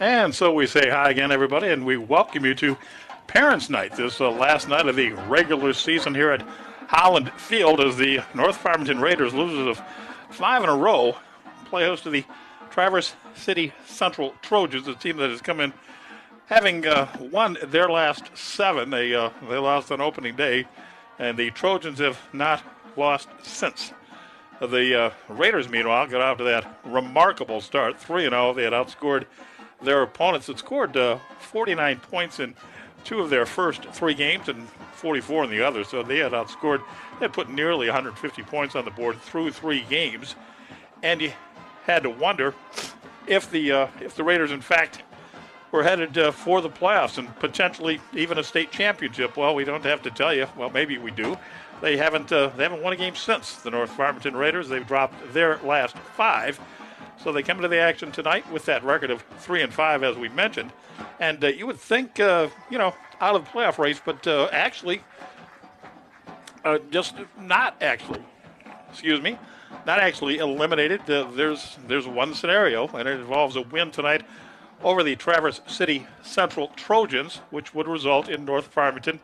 And so we say hi again, everybody, and we welcome you to Parents' Night, this last night of the regular season here at Holland Field as the North Farmington Raiders, losers of 5 in a row, play host to the Traverse City Central Trojans, a team that has come in having won their last 7. They lost on opening day, and the Trojans have not lost since. The Raiders, meanwhile, got out to that remarkable start, 3-0. They had outscored their opponents, had scored 49 points in 2 of their first 3 games and 44 in the others. So they had outscored, they had put nearly 150 points on the board through 3 games. And you had to wonder if the Raiders, in fact, were headed for the playoffs and potentially even a state championship. Well, we don't have to tell you. Well, maybe we do. They haven't won a game since the North Farmington Raiders. They've dropped their last 5. So they come into the action tonight with that record of 3-5, as we mentioned. And you would think, out of the playoff race, but actually, just not actually. Not actually eliminated. There's one scenario, and it involves a win tonight over the Traverse City Central Trojans, which would result in North Farmington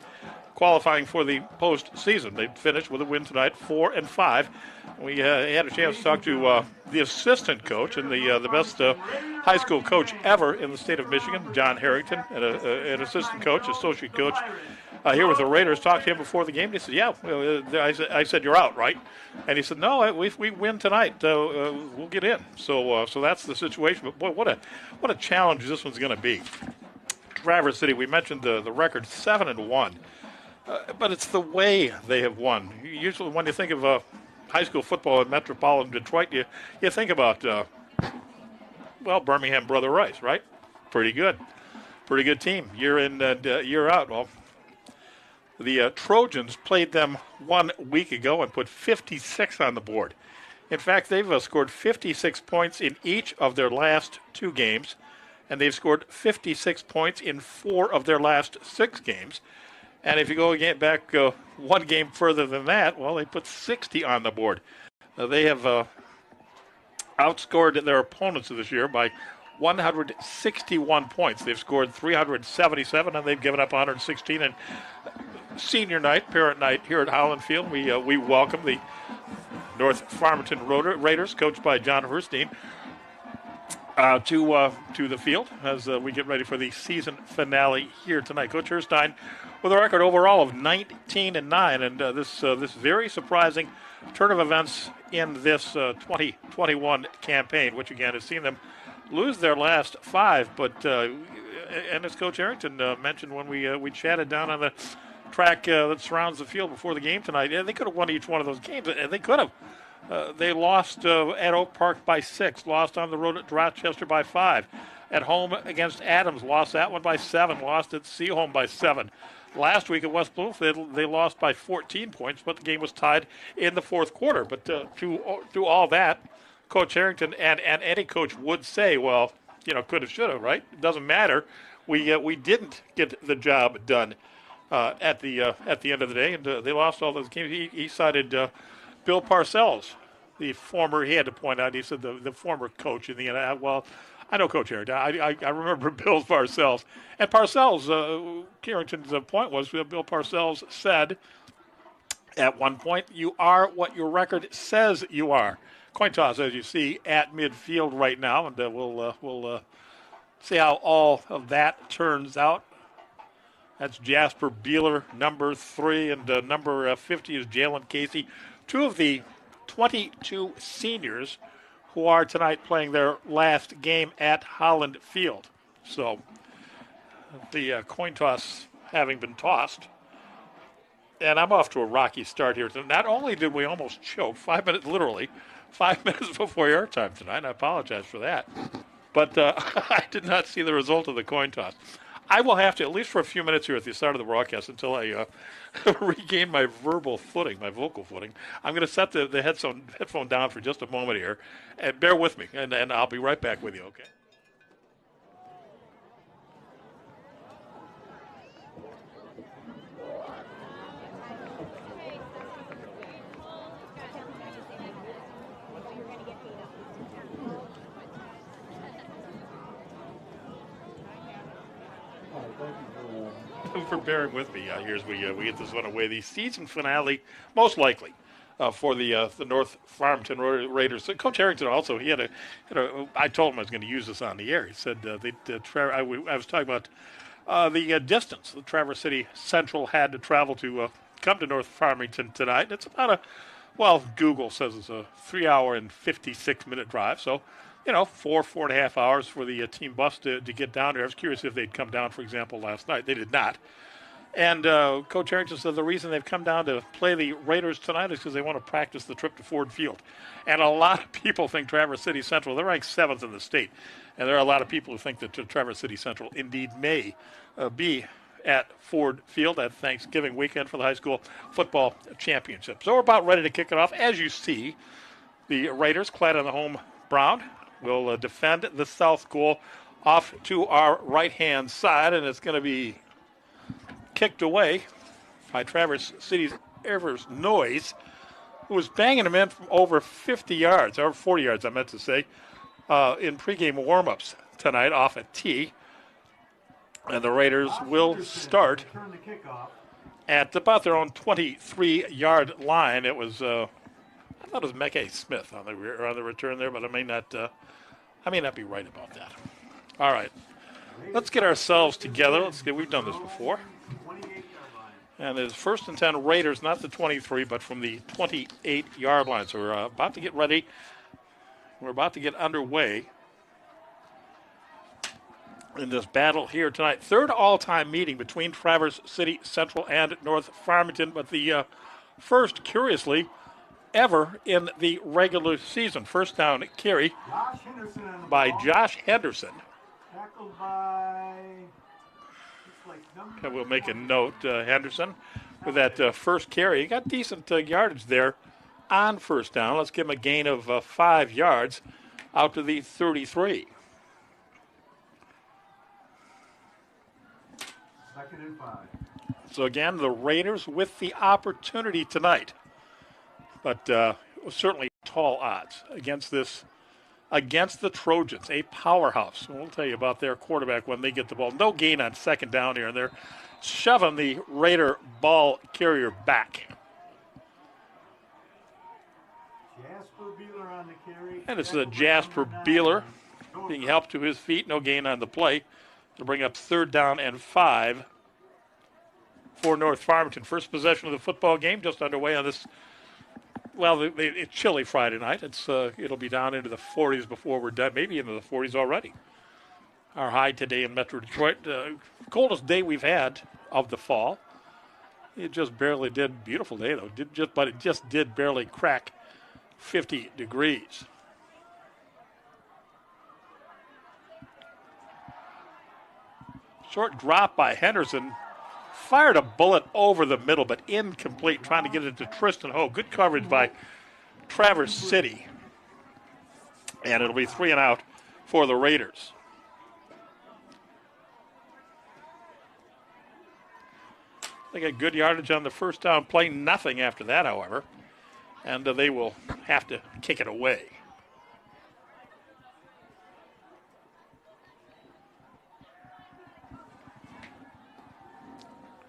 qualifying for the postseason. They finished with a win tonight, 4-5. We had a chance to talk to the assistant coach and the best high school coach ever in the state of Michigan, John Harrington, and an assistant coach, associate coach here with the Raiders. Talked to him before the game. He said, "Yeah." I said, "You're out, right?" And he said, "No, if we win tonight, we'll get in." So that's the situation. But boy, what a challenge this one's going to be. Traverse City, we mentioned the record, 7-1. But it's the way they have won. Usually when you think of high school football in metropolitan Detroit, you think about, Birmingham Brother Rice, right? Pretty good team, year in and year out. Well, the Trojans played them 1 week ago and put 56 on the board. In fact, they've scored 56 points in each of their last 2 games, and they've scored 56 points in 4 of their last 6 games. And if you go back 1 game further than that, well, they put 60 on the board. They have outscored their opponents this year by 161 points. They've scored 377, and they've given up 116. And senior night, parent night here at Holland Field, we welcome the North Farmington Raiders, coached by John Herstein, to the field as we get ready for the season finale here tonight. Coach Herstein with a record overall of 19-9, and this very surprising turn of events in this 2021 campaign, which again has seen them lose their last 5. But and as Coach Harrington mentioned when we chatted down on the track that surrounds the field before the game tonight, they could have won each one of those games, and they could have. They lost at Oak Park by 6, lost on the road at Rochester by 5. At home against Adams, lost that one by 7, lost at Seaholm by 7. Last week at West Bloomfield, they lost by 14 points, but the game was tied in the 4th quarter. But through all that, Coach Harrington and any coach would say, well, could have, should have, right? It doesn't matter. We didn't get the job done at the end of the day, and they lost all those games. He cited Bill Parcells, the former, he had to point out, he said the former coach in the NFL. Well, I know Coach Harrington. I remember Bill Parcells. And Parcells, Harrington's point was, Bill Parcells said at one point, you are what your record says you are. Coin toss, as you see, at midfield right now, and we'll see how all of that turns out. That's Jasper Beeler, number 3, and number 50 is Jalen Casey. 2 of the 22 seniors who are tonight playing their last game at Holland Field. So the coin toss having been tossed, and I'm off to a rocky start here. Not only did we almost choke, 5 minutes before airtime tonight, I apologize for that, but I did not see the result of the coin toss. I will have to, at least for a few minutes here at the start of the broadcast, until I regain my vocal footing. I'm going to set the headphone down for just a moment here, and bear with me, and I'll be right back with you, okay? for bearing with me here as we get this one away. The season finale, most likely, for the North Farmington Raiders. So Coach Harrington also, he had a I told him I was going to use this on the air. He said I was talking about the distance that Traverse City Central had to travel to come to North Farmington tonight. It's about Google says it's a 3-hour and 56-minute drive. So, 4.5 hours for the team bus to get down there. I was curious if they'd come down, for example, last night. They did not. And Coach Harrington said the reason they've come down to play the Raiders tonight is because they want to practice the trip to Ford Field. And a lot of people think Traverse City Central, they're ranked 7th in the state. And there are a lot of people who think that Traverse City Central indeed may be at Ford Field at Thanksgiving weekend for the high school football championship. So we're about ready to kick it off. As you see, the Raiders, clad in the home brown, will defend the south goal off to our right-hand side, and it's going to be kicked away by Traverse City's Evers Noyes, who was banging him in from over 50 yards, or 40 yards, I meant to say, in pregame warm-ups tonight off a tee. And the Raiders will start at about their own 23-yard line. It was, I thought it was Mekay Smith on the return there, but I may not be right about that. All right, let's get ourselves together. We've done this before. And it's 1st and 10 Raiders, not the 23, but from the 28-yard line. So we're about to get ready. We're about to get underway in this battle here tonight. 3rd all-time meeting between Traverse City Central and North Farmington, but the first, curiously, ever in the regular season. First down carry by Josh Henderson. Tackled by... And we'll make a note, Henderson, with that first carry. He got decent yardage there on first down. Let's give him a gain of 5 yards out to the 33. 2nd and 5. So again, the Raiders with the opportunity tonight, but certainly tall odds against the Trojans, a powerhouse. We'll tell you about their quarterback when they get the ball. No gain on 2nd down here, and they're shoving the Raider ball carrier back. Jasper Beeler on the carry. And it's Jasper Beeler being helped to his feet. No gain on the play to bring up 3rd down and 5 for North Farmington. First possession of the football game just underway on this. Well, it's chilly Friday night. It'll be down into the 40s before we're done, maybe into the 40s already. Our high today in Metro Detroit, coldest day we've had of the fall. It just barely did. Beautiful day though. But it just did barely crack 50 degrees. Short drop by Henderson. Fired a bullet over the middle, but incomplete, trying to get it to Tristan Ho. Good coverage by Traverse City. And it'll be 3 and out for the Raiders. They got good yardage on the first down play. Nothing after that, however. And they will have to kick it away.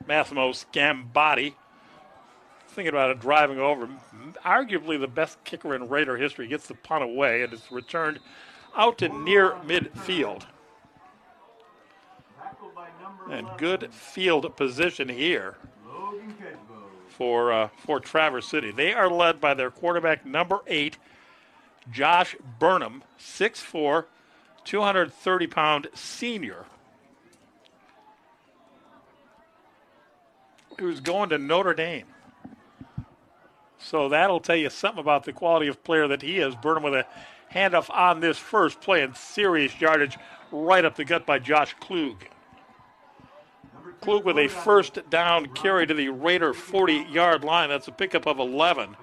Massimo Scambotti, thinking about it, driving over. Arguably the best kicker in Raider history, gets the punt away, and it's returned out to near midfield. And good field position here for Traverse City. They are led by their quarterback, number 8, Josh Burnham, 6'4", 230-pound senior, who's going to Notre Dame. So that'll tell you something about the quality of player that he is. Burnham with a handoff on this first play and serious yardage right up the gut by Josh Klug. Klug with a first down carry to the Raider 40-yard line. That's a pickup of 11.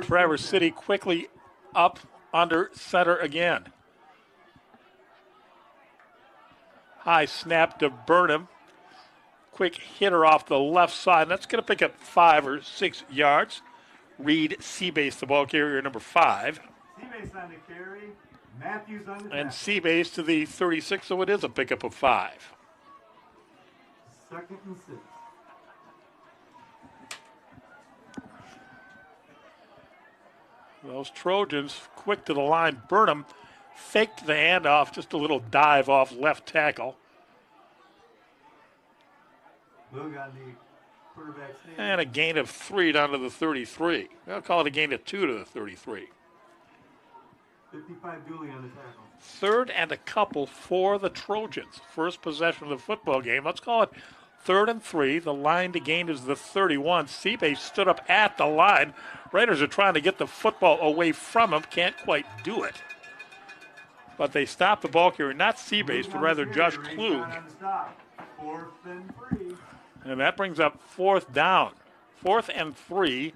Traverse City quickly up under center again. High snap to Burnham. Quick hitter off the left side. That's going to pick up 5 or 6 yards. Reed Seabase, the ball carrier, number 5. Seabase on the carry. Matthews on the And tackle. Seabase to the 36, so it is a pickup of 5. 2nd and 6. Those Trojans quick to the line. Burnham faked the handoff, just a little dive off left tackle. Boog on the quarterback sneak. And a gain of 3 down to the 33. I'll call it a gain of 2 to the 33. 55 Dooley on the tackle. 3rd and a couple for the Trojans. First possession of the football game. Let's call it 3rd and 3. The line to gain is the 31. Seabase stood up at the line. Raiders are trying to get the football away from him. Can't quite do it. But they stop the ball carrier. Not Seabase, but rather Josh Klug. 4th and 3. And that brings up 4th down. 4th and 3.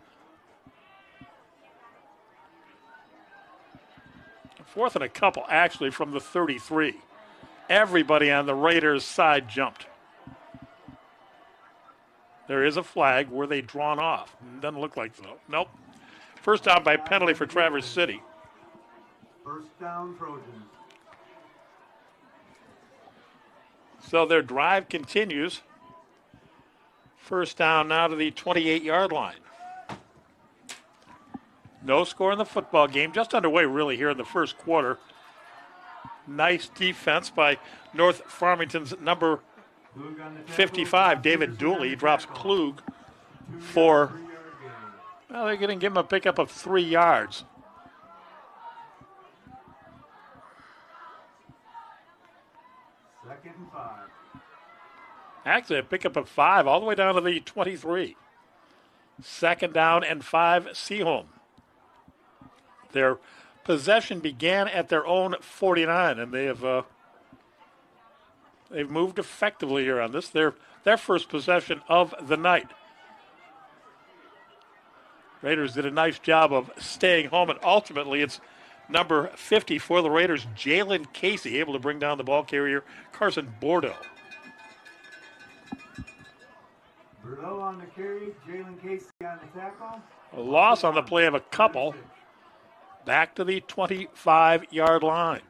4th and a couple, actually, from the 33. Everybody on the Raiders' side jumped. There is a flag. Were they drawn off? Doesn't look like so. Nope. First down by penalty for Traverse City. 1st down, Trojans. So their drive continues. First down now to the 28-yard line. No score in the football game. Just underway, really, here in the first quarter. Nice defense by North Farmington's number 55, David Dooley. He drops Klug for, well, they're going to give him a pickup of 3 yards. Second and 5. Actually, a pickup of 5 all the way down to the 23. 2nd down and 5, Seaholm. Their possession began at their own 49, and they've moved effectively here on this. Their first possession of the night. Raiders did a nice job of staying home, and ultimately it's number 50 for the Raiders, Jalen Casey, able to bring down the ball carrier, Carson Bordeaux. Bordeaux on the carry, Jalen Casey on the tackle. A loss on the play of a couple. Back to the 25-yard line.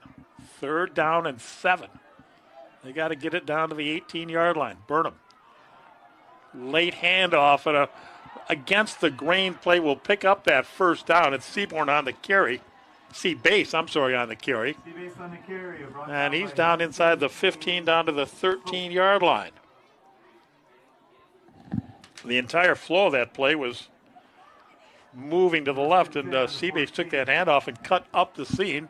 3rd down and 7. They got to get it down to the 18-yard line. Burnham. Late handoff and against the grain play will pick up that first down. It's Seaborn on the carry. Seabase, on the carry. Seabase on the carry. And he's down inside the 15 down to the 13-yard line. The entire flow of that play was moving to the left, and Seabase took that handoff and cut up the seam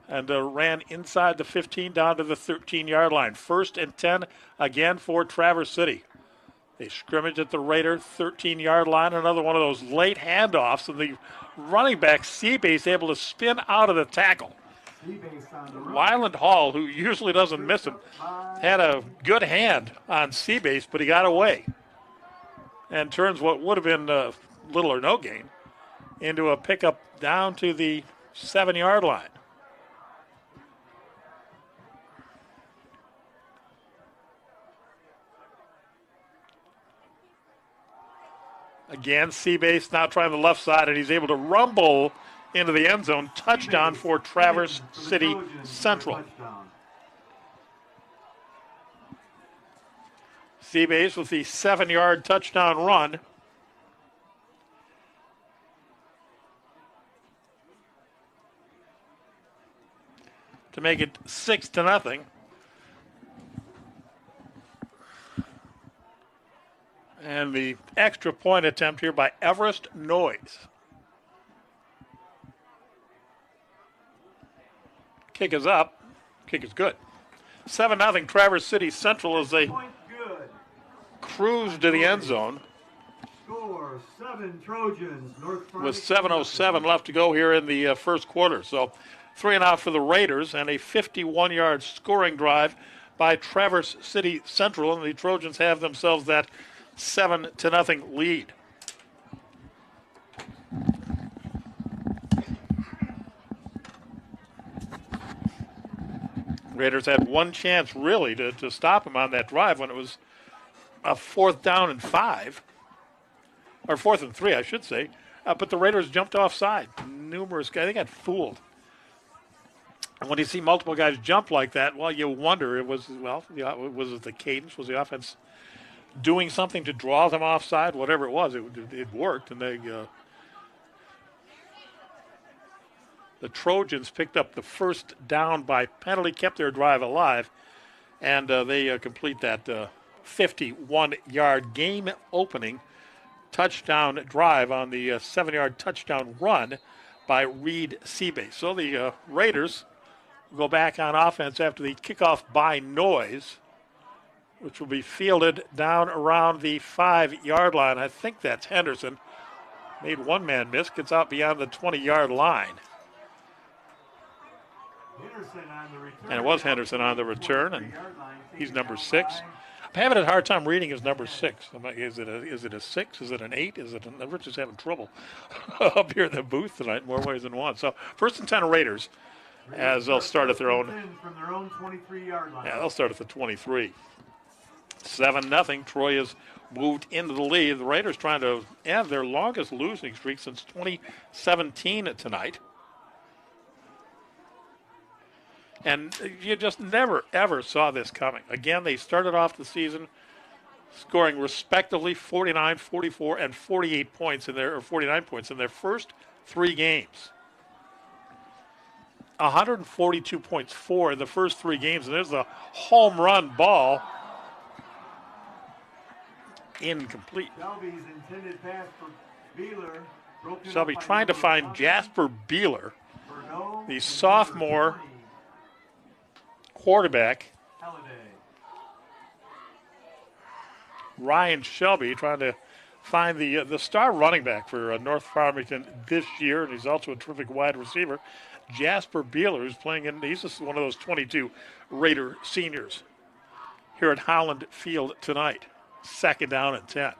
and ran inside the 15 down to the 13-yard line. 1st and 10 again for Traverse City. They scrimmage at the Raider 13-yard line. Another one of those late handoffs, and the running back Seabase able to spin out of the tackle. Wyland Hall, who usually doesn't miss him, had a good hand on Seabase, but he got away and turns what would have been little or no gain into a pickup down to the 7-yard line. Again, Seabase now trying the left side, and he's able to rumble into the end zone. Touchdown for Traverse City Central. Seabase with the 7-yard touchdown run. To make it 6-0. And the extra point attempt here by Everest Noyes. Kick is up. Kick is good. 7-0 Traverse City Central as they cruise to the end zone. Score 7 Trojans. With 7:07 left to go here in the first quarter. So 3-0 for the Raiders and a 51-yard scoring drive by Traverse City Central. And the Trojans have themselves that 7-0 lead. Raiders had one chance really to stop them on that drive when it was a 4th down and 5. Or 4th and 3, I should say. But the Raiders jumped offside. Numerous guys, they got fooled. And when you see multiple guys jump like that, well, you wonder, was it the cadence? Was the offense doing something to draw them offside? Whatever it was, it worked, and the Trojans picked up the first down by penalty, kept their drive alive, and they complete that 51-yard game-opening touchdown drive on the 7-yard touchdown run by Reed Seabase. So the Raiders go back on offense after the kickoff by Noise, which will be fielded down around the 5-yard line. I think that's Henderson. Made one man miss, gets out beyond the 20-yard line. And it was Henderson on the return, and he's number 6. I'm having a hard time reading his number 6. Is it a 6? Is it an 8? We're just having trouble up here in the booth tonight in more ways than one. So first and 10 Raiders, as they'll start at their own 23-yard line. Yeah, they'll start at the 23. 7-0. Troy has moved into the lead. The Raiders trying to end their longest losing streak since 2017 tonight. And you just never, ever saw this coming. Again, they started off the season scoring respectively 49, 44, and 48 points 49 points in their first 3 games. 142 points for in the first 3 games, and there's the home run ball. Incomplete. Shelby's intended pass for Beeler. Shelby trying to find Jasper Beeler, the sophomore quarterback. Ryan Shelby trying to find the star running back for North Farmington this year, and he's also a terrific wide receiver. Jasper Beeler, who's playing he's just one of those 22 Raider seniors here at Holland Field tonight. 2nd down and 10.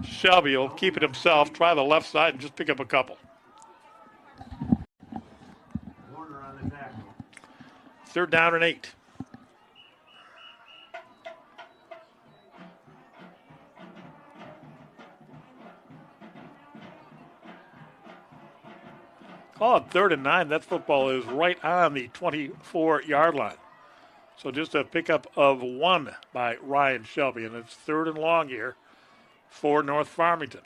Shelby will keep it himself, try the left side, and just pick up a couple. Warner on the tackle. 3rd down and 8. Call it 3rd and 9. That football is right on the 24-yard line. So just a pickup of 1 by Ryan Shelby, and it's 3rd and long here for North Farmington.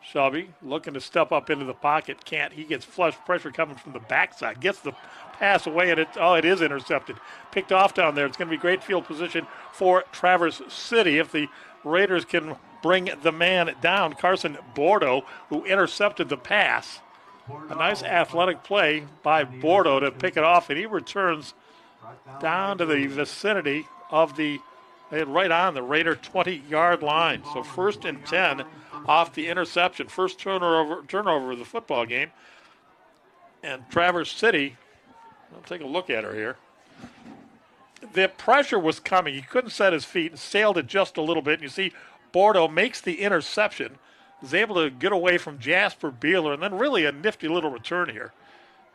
Shelby looking to step up into the pocket. Can't. He gets flush pressure coming from the backside. Gets the pass away, and it is intercepted. Picked off down there. It's going to be great field position for Traverse City if the Raiders can bring the man down. Carson Bordeaux, who intercepted the pass. A nice athletic play by Bordeaux to pick it off, and he returns down to the vicinity of right on the Raider 20-yard line. So 1st and 10 off the interception. First turnover of the football game. And Traverse City, I'll take a look at her here. The pressure was coming. He couldn't set his feet and sailed it just a little bit. And you see Bordeaux makes the interception. Was able to get away from Jasper Beeler, and then really a nifty little return here.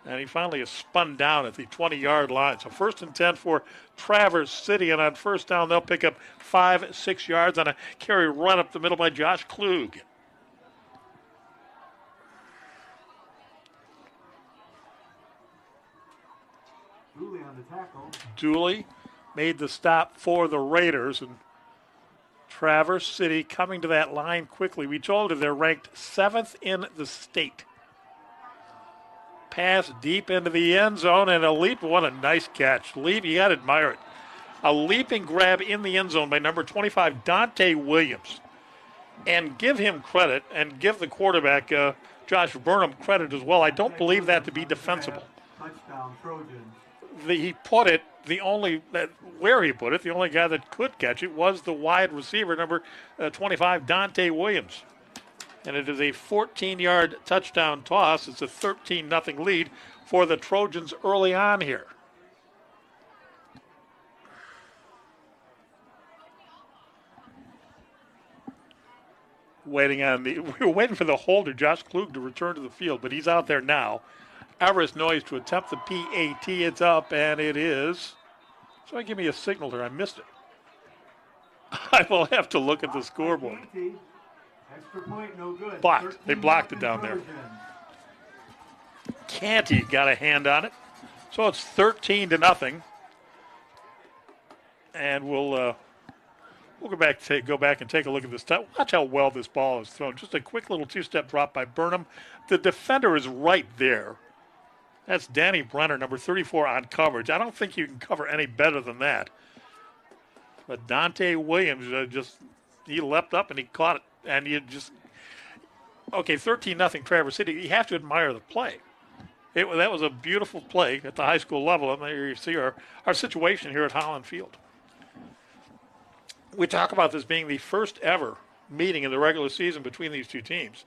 And he finally is spun down at the 20-yard line. So 1st and 10 for Traverse City, and on 1st down they'll pick up 5-6 yards on a carry run up the middle by Josh Klug. Dooley on the tackle. Dooley made the stop for the Raiders, and Traverse City coming to that line quickly. We told you they're ranked 7th in the state. Pass deep into the end zone, and a leap. What a nice catch. Leap, you got to admire it. A leaping grab in the end zone by number 25, Dante Williams. And give him credit, and give the quarterback, Josh Burnham, credit as well. I don't believe that to be defensible. Touchdown, Trojans. He put it, where he put it, the only guy that could catch it was the wide receiver, number 25, Dante Williams. And it is a 14-yard touchdown toss. It's a 13-0 lead for the Trojans early on here. We were waiting for the holder, Josh Klug, to return to the field, but he's out there now. Everest Noyes to attempt the PAT. It's up, and it is Somebody give me a signal there. I missed it. I will have to look at the scoreboard. Extra point, no good. Blocked. They blocked it down there. Canty got a hand on it. So it's 13-0. And we'll go back and take a look at this. Watch how well this ball is thrown. Just a quick little two-step drop by Burnham. The defender is right there. That's Danny Brenner, number 34 on coverage. I don't think you can cover any better than that. But Dante Williams he leapt up and he caught it. And you just, okay, 13-0 Traverse City. You have to admire the play. That was a beautiful play at the high school level. And there you see our situation here at Holland Field. We talk about this being the first ever meeting in the regular season between these two teams.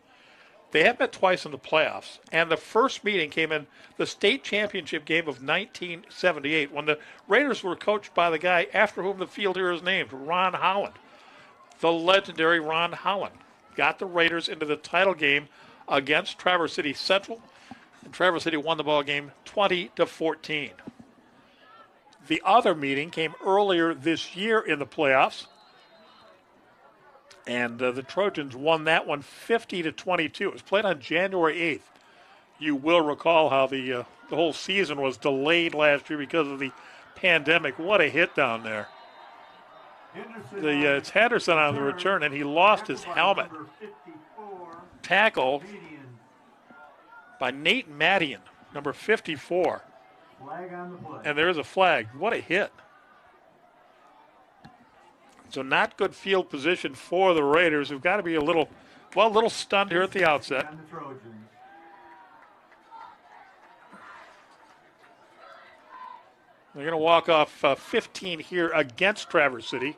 They have met twice in the playoffs, and the first meeting came in the state championship game of 1978 when the Raiders were coached by the guy after whom the field here is named, Ron Holland. The legendary Ron Holland got the Raiders into the title game against Traverse City Central, and Traverse City won the ball game 20-14. The other meeting came earlier this year in the playoffs, and the Trojans won that one 50-22. It was played on January 8th. You will recall how the whole season was delayed last year because of the pandemic. What a hit down there. It's Henderson on the return, and he lost his helmet. Tackle by Nate Madian, number 54. Flag on the play. And there's a flag. What a hit. So not good field position for the Raiders, who've got to be a little stunned here at the outset. They're going to walk off 15 here against Traverse City.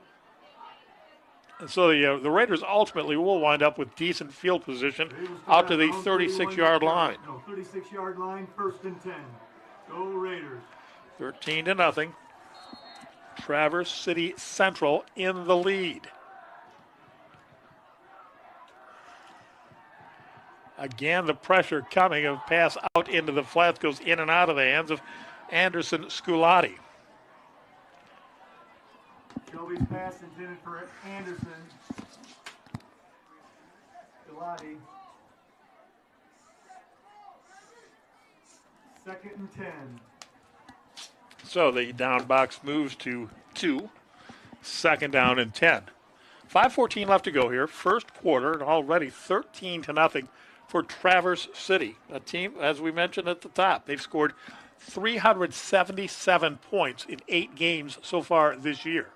And so the Raiders ultimately will wind up with decent field position out to the 36-yard line. 36-yard line, 1st and 10. Go Raiders. 13-0. Traverse City Central in the lead. Again, the pressure coming. A pass out into the flats goes in and out of the hands of Anderson Sculati. Shelby's pass intended for Anderson. Sculati. 2nd and 10. So the down box moves to 2. 2nd down and 10. 5:14 left to go here. First quarter, and already 13-0 for Traverse City. A team, as we mentioned at the top, they've scored 377 points in 8 games so far this year.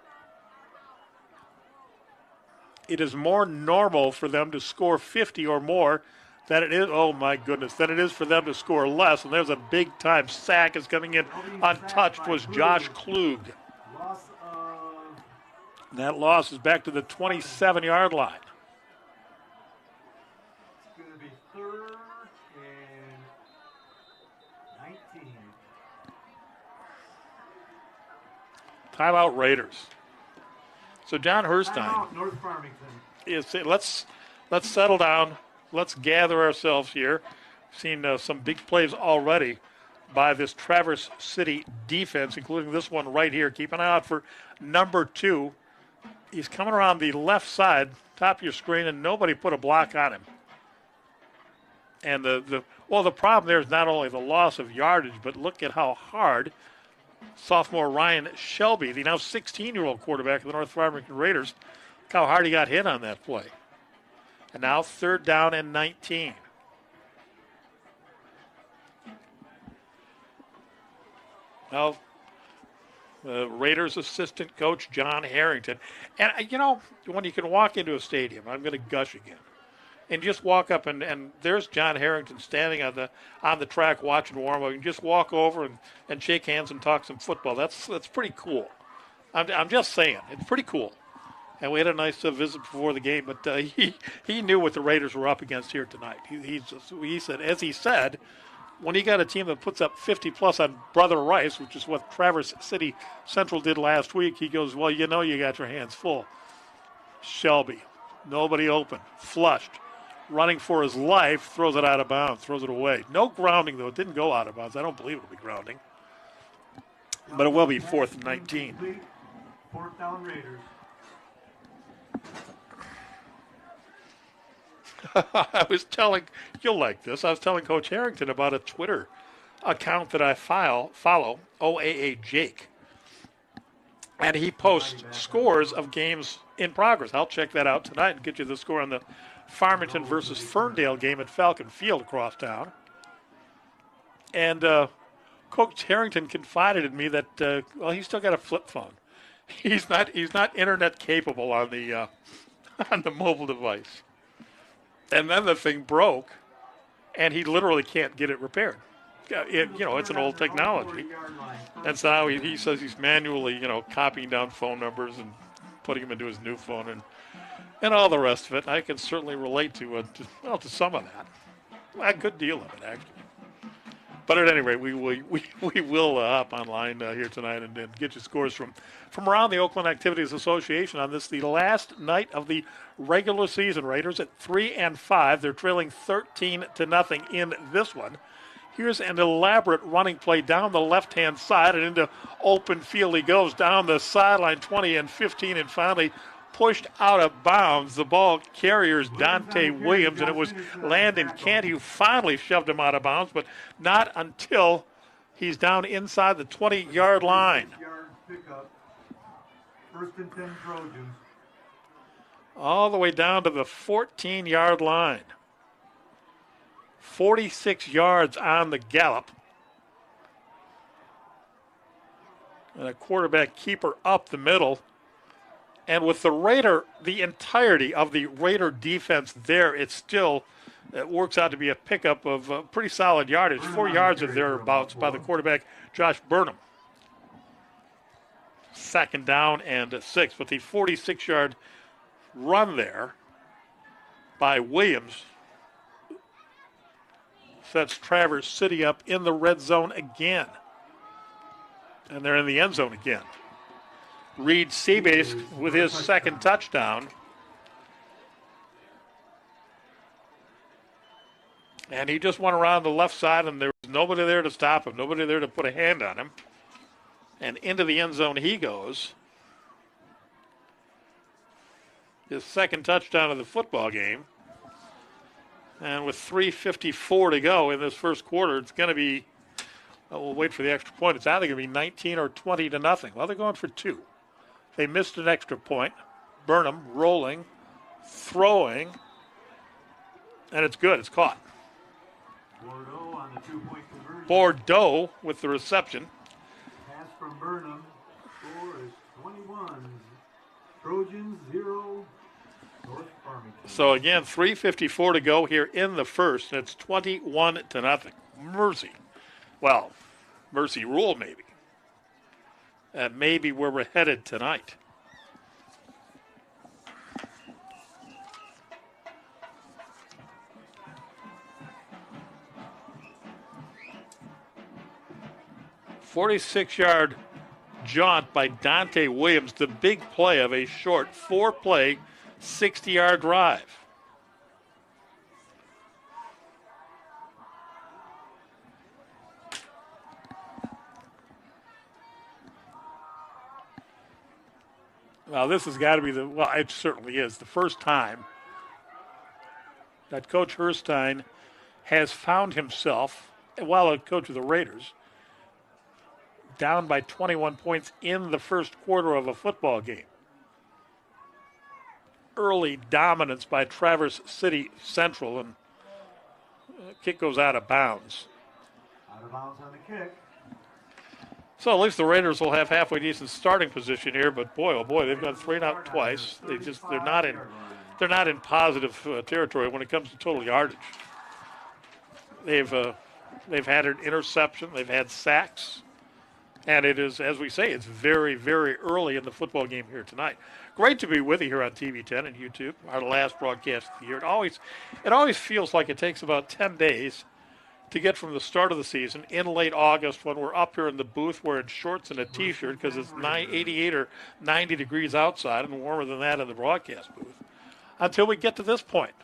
It is more normal for them to score 50 or more than it is, oh my goodness, than it is for them to score less. And there's a big-time sack is coming in untouched was Josh Klug. That loss is back to the 27-yard line. It's going to be 3rd and 19. Timeout Raiders. So John Herstein North Farmington. is let's settle down. Let's gather ourselves here. Seen some big plays already by this Traverse City defense, including this one right here. Keep an eye out for number 2. He's coming around the left side, top of your screen, and nobody put a block on him. And the problem there is not only the loss of yardage, but look at how hard sophomore Ryan Shelby, the now 16-year-old quarterback of the North Farmington Raiders, look how hard he got hit on that play. And now 3rd down and 19. Now, the Raiders assistant coach, John Harrington. And, when you can walk into a stadium, I'm going to gush again, and just walk up and there's John Harrington standing on the track watching warm-up. You can just walk over and shake hands and talk some football. That's pretty cool. I'm just saying. It's pretty cool. And we had a nice visit before the game, but he knew what the Raiders were up against here tonight. He said, when you got a team that puts up 50-plus on Brother Rice, which is what Traverse City Central did last week, he goes, well, you got your hands full. Shelby, nobody open, flushed, running for his life, throws it out of bounds, throws it away. No grounding, though. It didn't go out of bounds. I don't believe it'll be grounding. But it will be 4th and 19. Complete. 4th down Raiders. I was telling, you'll like this, I was telling Coach Harrington about a Twitter account that I follow, OAA Jake. And he posts scores of games in progress. I'll check that out tonight and get you the score on the Farmington versus Ferndale game at Falcon Field across town. And Coach Harrington confided in me that he's still got a flip phone. He's not internet capable on the on the mobile device. And then the thing broke, and he literally can't get it repaired. It's an old technology. And so now he says he's manually, copying down phone numbers and putting them into his new phone and all the rest of it. I can certainly relate to some of that. A good deal of it, actually. But at any rate, we will hop online here tonight and get you scores from around the Oakland Activities Association on this, the last night of the regular season. Raiders at 3-5. They're trailing 13-0 in this one. Here's an elaborate running play down the left-hand side and into open field he goes down the sideline, 20 and 15, and finally pushed out of bounds. The ball carrier's Dante Williams, and it was Landon Canty who finally shoved him out of bounds, but not until he's down inside the 20-yard line. 1st and 10 Trojans. All the way down to the 14-yard line. 46 yards on the gallop. And a quarterback keeper up the middle. And with the entirety of the Raider defense there, it works out to be a pickup of pretty solid yardage. 4 yards or thereabouts by the quarterback, Josh Burnham. 2nd down and 6. But the 46-yard run there by Williams sets Traverse City up in the red zone again. And they're in the end zone again. Reed Seabase with his 2nd touchdown. And he just went around the left side, and there was nobody there to stop him, nobody there to put a hand on him. And into the end zone he goes. His 2nd touchdown of the football game. And with 3:54 to go in this first quarter, it's going to be, we'll wait for the extra point. It's either going to be 19 or 20-0. Well, they're going for 2. They missed an extra point. Burnham rolling, throwing, and it's good. It's caught. Bordeaux on the 2-point conversion. Bordeaux with the reception. Pass from Burnham. Score is 21. Trojans 0. North Farmington. So again, 3:54 to go here in the first. And it's 21-0. Mercy. Well, mercy rule maybe. And maybe where we're headed tonight. "46-yard jaunt by Dante Williams, the big play of a short 4-play, 60-yard drive. Well, this has got to be it certainly is, the first time that Coach Herstein has found himself, while a coach of the Raiders, down by 21 points in the first quarter of a football game. Early dominance by Traverse City Central, and kick goes out of bounds. Out of bounds on the kick. So at least the Raiders will have halfway decent starting position here, but boy, oh boy, they've gone 3 and out twice. They're not in positive territory when it comes to total yardage. They've had an interception, they've had sacks, and it is, as we say, it's very, very early in the football game here tonight. Great to be with you here on TV10 and YouTube, our last broadcast of the year. It always feels like it takes about 10 days to get from the start of the season in late August when we're up here in the booth wearing shorts and a T-shirt because it's 88 or 90 degrees outside and warmer than that in the broadcast booth, until we get to this point.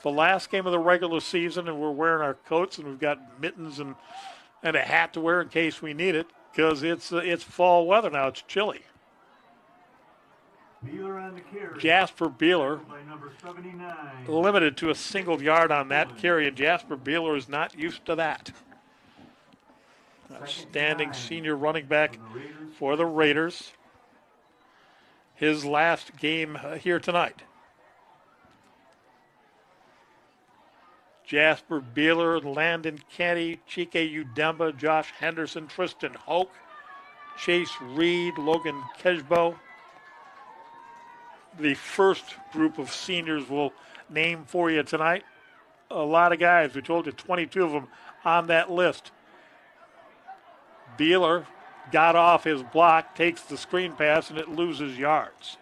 The last game of the regular season, and we're wearing our coats and we've got mittens and a hat to wear in case we need it. because it's fall weather now. It's chilly. Beeler on the carry. Jasper Beeler By number 79. limited to a single yard on that carry, and Jasper Beeler is not used to that. Outstanding senior running back for the Raiders. His last game here tonight. Jasper Beeler, Landon Kenny, Chike Udemba, Josh Henderson, Tristan Hoke, Chase Reed, Logan Kejbo. The first group of seniors we'll name for you tonight. A lot of guys. We told you 22 of them on that list. Beeler got off his block, takes the screen pass, and it loses yards.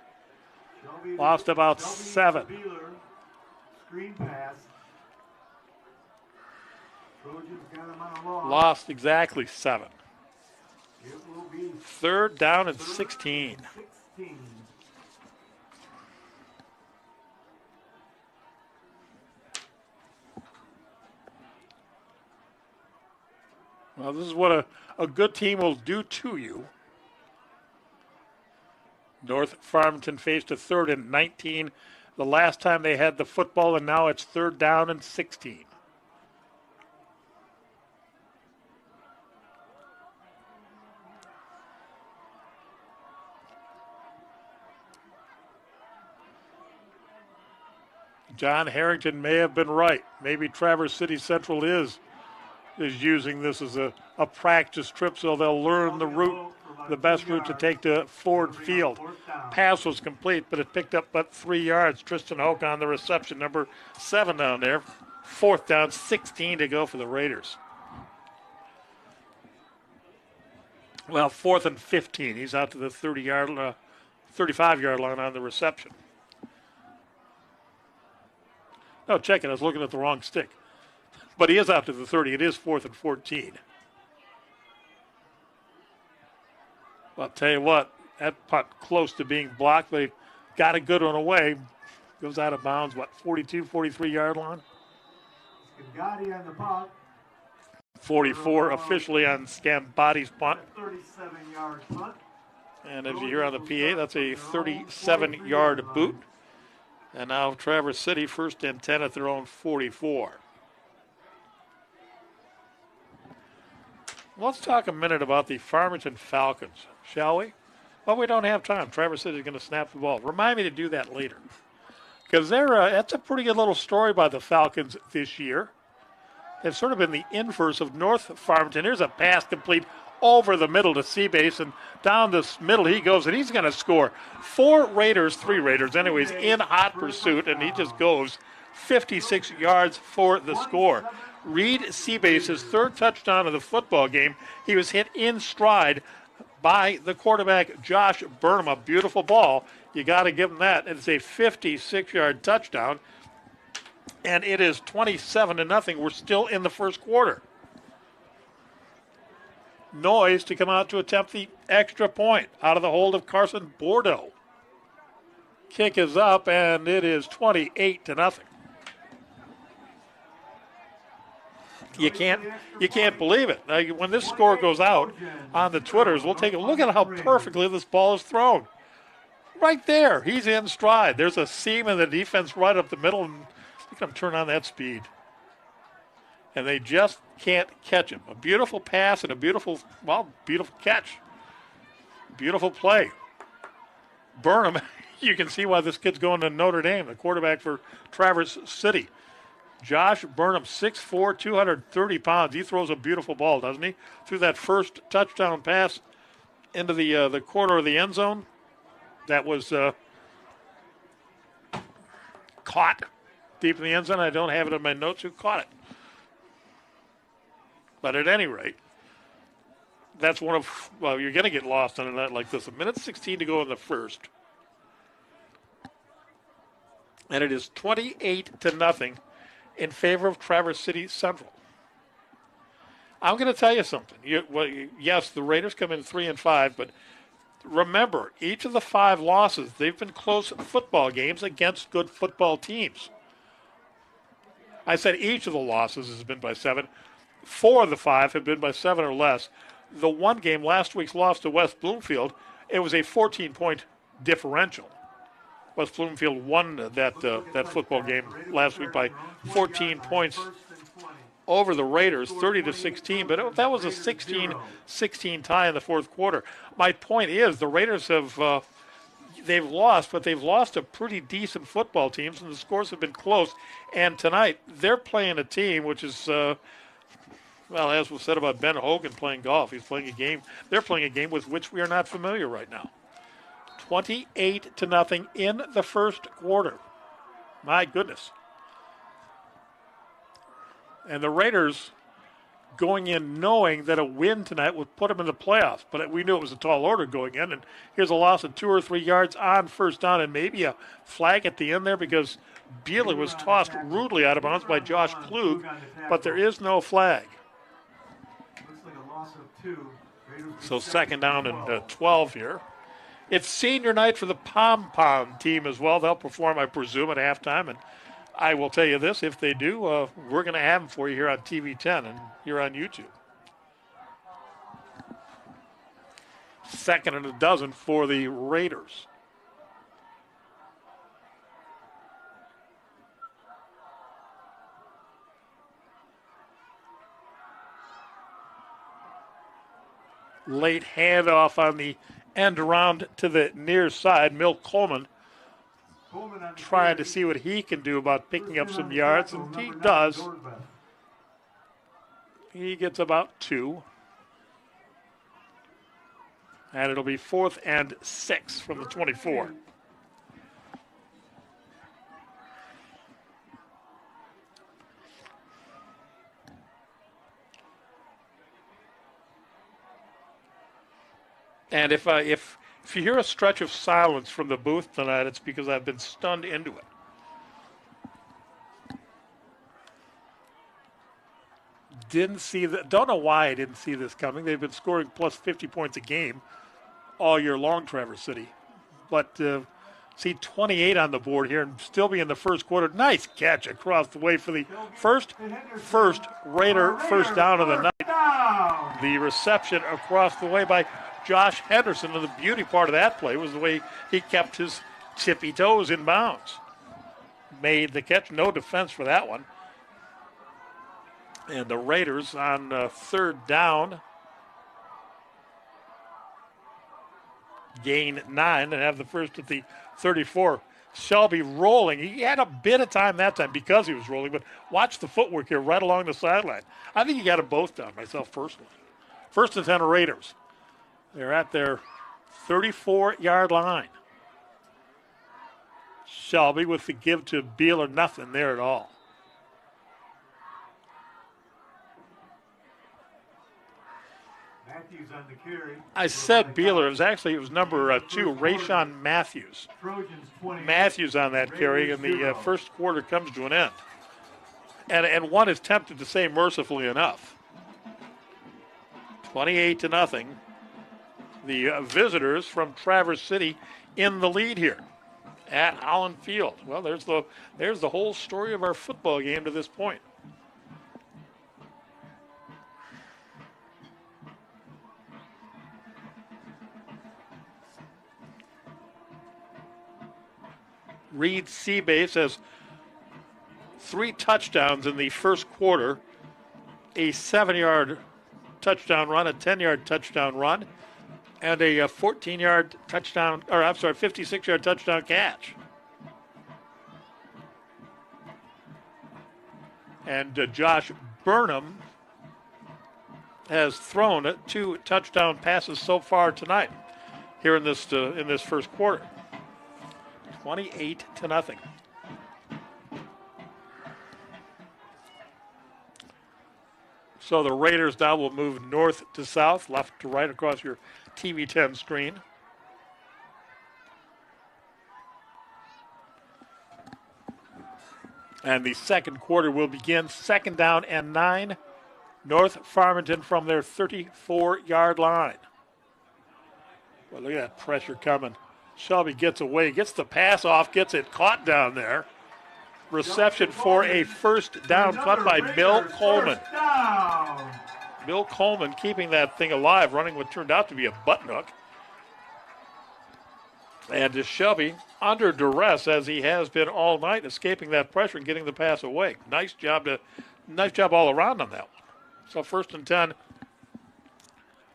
Lost about 7. Beeler, screen pass. Trojans got him on a loss. Lost exactly 7. It will be 3rd down and 16. 16. Well, this is what a good team will do to you. North Farmington faced a 3rd and 19 the last time they had the football, and now it's 3rd down and 16. John Harrington may have been right. Maybe Traverse City Central is using this as a practice trip so they'll learn the route, the best route to take to Ford Field. Pass was complete, but it picked up but 3 yards. Tristan Hoke on the reception, number 7 down there. 4th down, 16 to go for the Raiders. Well, 4th and 15. He's out to the 35-yard line on the reception. No, check it. I was looking at the wrong stick. But he is out to the 30. It is 4th and 14. I'll tell you what, that putt close to being blocked. They got a good one away. Goes out of bounds, 42, 43-yard line? Scambotti on the punt. 44 officially on Scambotti's punt. 37-yard punt. And as you hear on the PA, that's a 37-yard boot. And now Traverse City, 1st and 10 at their own 44. Let's talk a minute about the Farmington Falcons, shall we? Well, we don't have time. Traverse City is going to snap the ball. Remind me to do that later. Because that's a pretty good little story by the Falcons this year. They've sort of been the inverse of North Farmington. Here's a pass complete over the middle to Seabase, and down this middle he goes, and he's going to score. 3 Raiders anyways, in hot pursuit, and he just goes 56 yards for the score. Reed Seabase's 3rd touchdown of the football game. He was hit in stride by the quarterback, Josh Burnham. A beautiful ball. You got to give him that. It's a 56-yard touchdown, and it is 27-0. We're still in the first quarter. Noyes to come out to attempt the extra point out of the hold of Carson Bordeaux. Kick is up, and it is 28-0. You can't believe it. Now, when this score goes out on the Twitters, we'll take a look at how perfectly this ball is thrown. Right there, he's in stride. There's a seam in the defense right up the middle, and look at him turn on that speed. And they just can't catch him. A beautiful pass and a beautiful catch. Beautiful play. Burnham, you can see why this kid's going to Notre Dame, the quarterback for Traverse City. Josh Burnham, 6'4", 230 pounds. He throws a beautiful ball, doesn't he? Through that first touchdown pass into the corner of the end zone. That was caught deep in the end zone. I don't have it in my notes who caught it. But at any rate, that's you're going to get lost on a night like this. 1:16 to go in the first. And it is 28-0 in favor of Traverse City Central. I'm going to tell you something. Yes, the Raiders come in 3-5, but remember, each of the 5 losses, they've been close football games against good football teams. I said each of the losses has been by 7. 4 of the 5 have been by 7 or less. the one game, last week's loss to West Bloomfield, it was a 14-point differential. West Bloomfield won that football game last week by 14 points over the Raiders, 30-16. But that was a 16-16 tie in the fourth quarter. My point is the Raiders have they've lost, but they've lost to pretty decent football teams, and the scores have been close. And tonight they're playing a team which is, well, as was said about Ben Hogan playing golf, he's playing a game. They're playing a game with which we are not familiar right now. 28-0 in the first quarter. My goodness. And the Raiders going in knowing that a win tonight would put them in the playoffs. But we knew it was a tall order going in. And here's a loss of 2 or 3 yards on first down and maybe a flag at the end there because Beeler was tossed rudely out of bounds by Josh Klug. But there is no flag. Looks like a loss of 2. So second down and 12 here. It's senior night for the Pom-Pom team as well. They'll perform, I presume, at halftime. And I will tell you this, if they do, we're going to have them for you here on TV 10 and here on YouTube. 2nd and 12 for the Raiders. Late handoff on the end around to the near side. Milt Coleman trying to see what he can do about picking up some yards, and he does. He gets about 2. And it'll be 4th and 6 from the 24. And if you hear a stretch of silence from the booth tonight, it's because I've been stunned into it. Don't know why I didn't see this coming. They've been scoring plus 50 points a game all year long, Traverse City. But see 28 on the board here and still be in the first quarter. Nice catch across the way for the first Raider first down of the night. The reception across the way by Josh Henderson, and the beauty part of that play was the way he kept his tippy toes in bounds. Made the catch, no defense for that one. And the Raiders on 3rd down gain 9 and have the first at the 34. Shelby rolling. He had a bit of time that time because he was rolling, but watch the footwork here right along the sideline. I think he got them both down, myself personally. 1st and 10 Raiders. They're at their 34-yard line. Shelby with the give to Beeler, nothing there at all. Matthews on the carry. I said Beeler. It was number 2, Rayshon Matthews. Matthews on that carry, and the first quarter comes to an end. And one is tempted to say mercifully enough. 28-0. The visitors from Traverse City in the lead here at Holland Field. Well, there's the whole story of our football game to this point. Reed Seabase has 3 touchdowns in the first quarter, a 7-yard touchdown run, a 10-yard touchdown run, and a 14-yard touchdown, 56-yard touchdown catch. And Josh Burnham has thrown 2 touchdown passes so far tonight here in this first quarter. 28-0. So the Raiders now will move north to south, left to right across your TV 10 screen. And the second quarter will begin. 2nd down and 9. North Farmington from their 34-yard line. Well, look at that pressure coming. Shelby gets away, gets the pass off, gets it caught down there. Reception for a first down caught by Bill Coleman. Bill Coleman keeping that thing alive, running what turned out to be a button hook. And Shelby under duress as he has been all night, escaping that pressure and getting the pass away. Nice job all around on that one. So 1st and 10,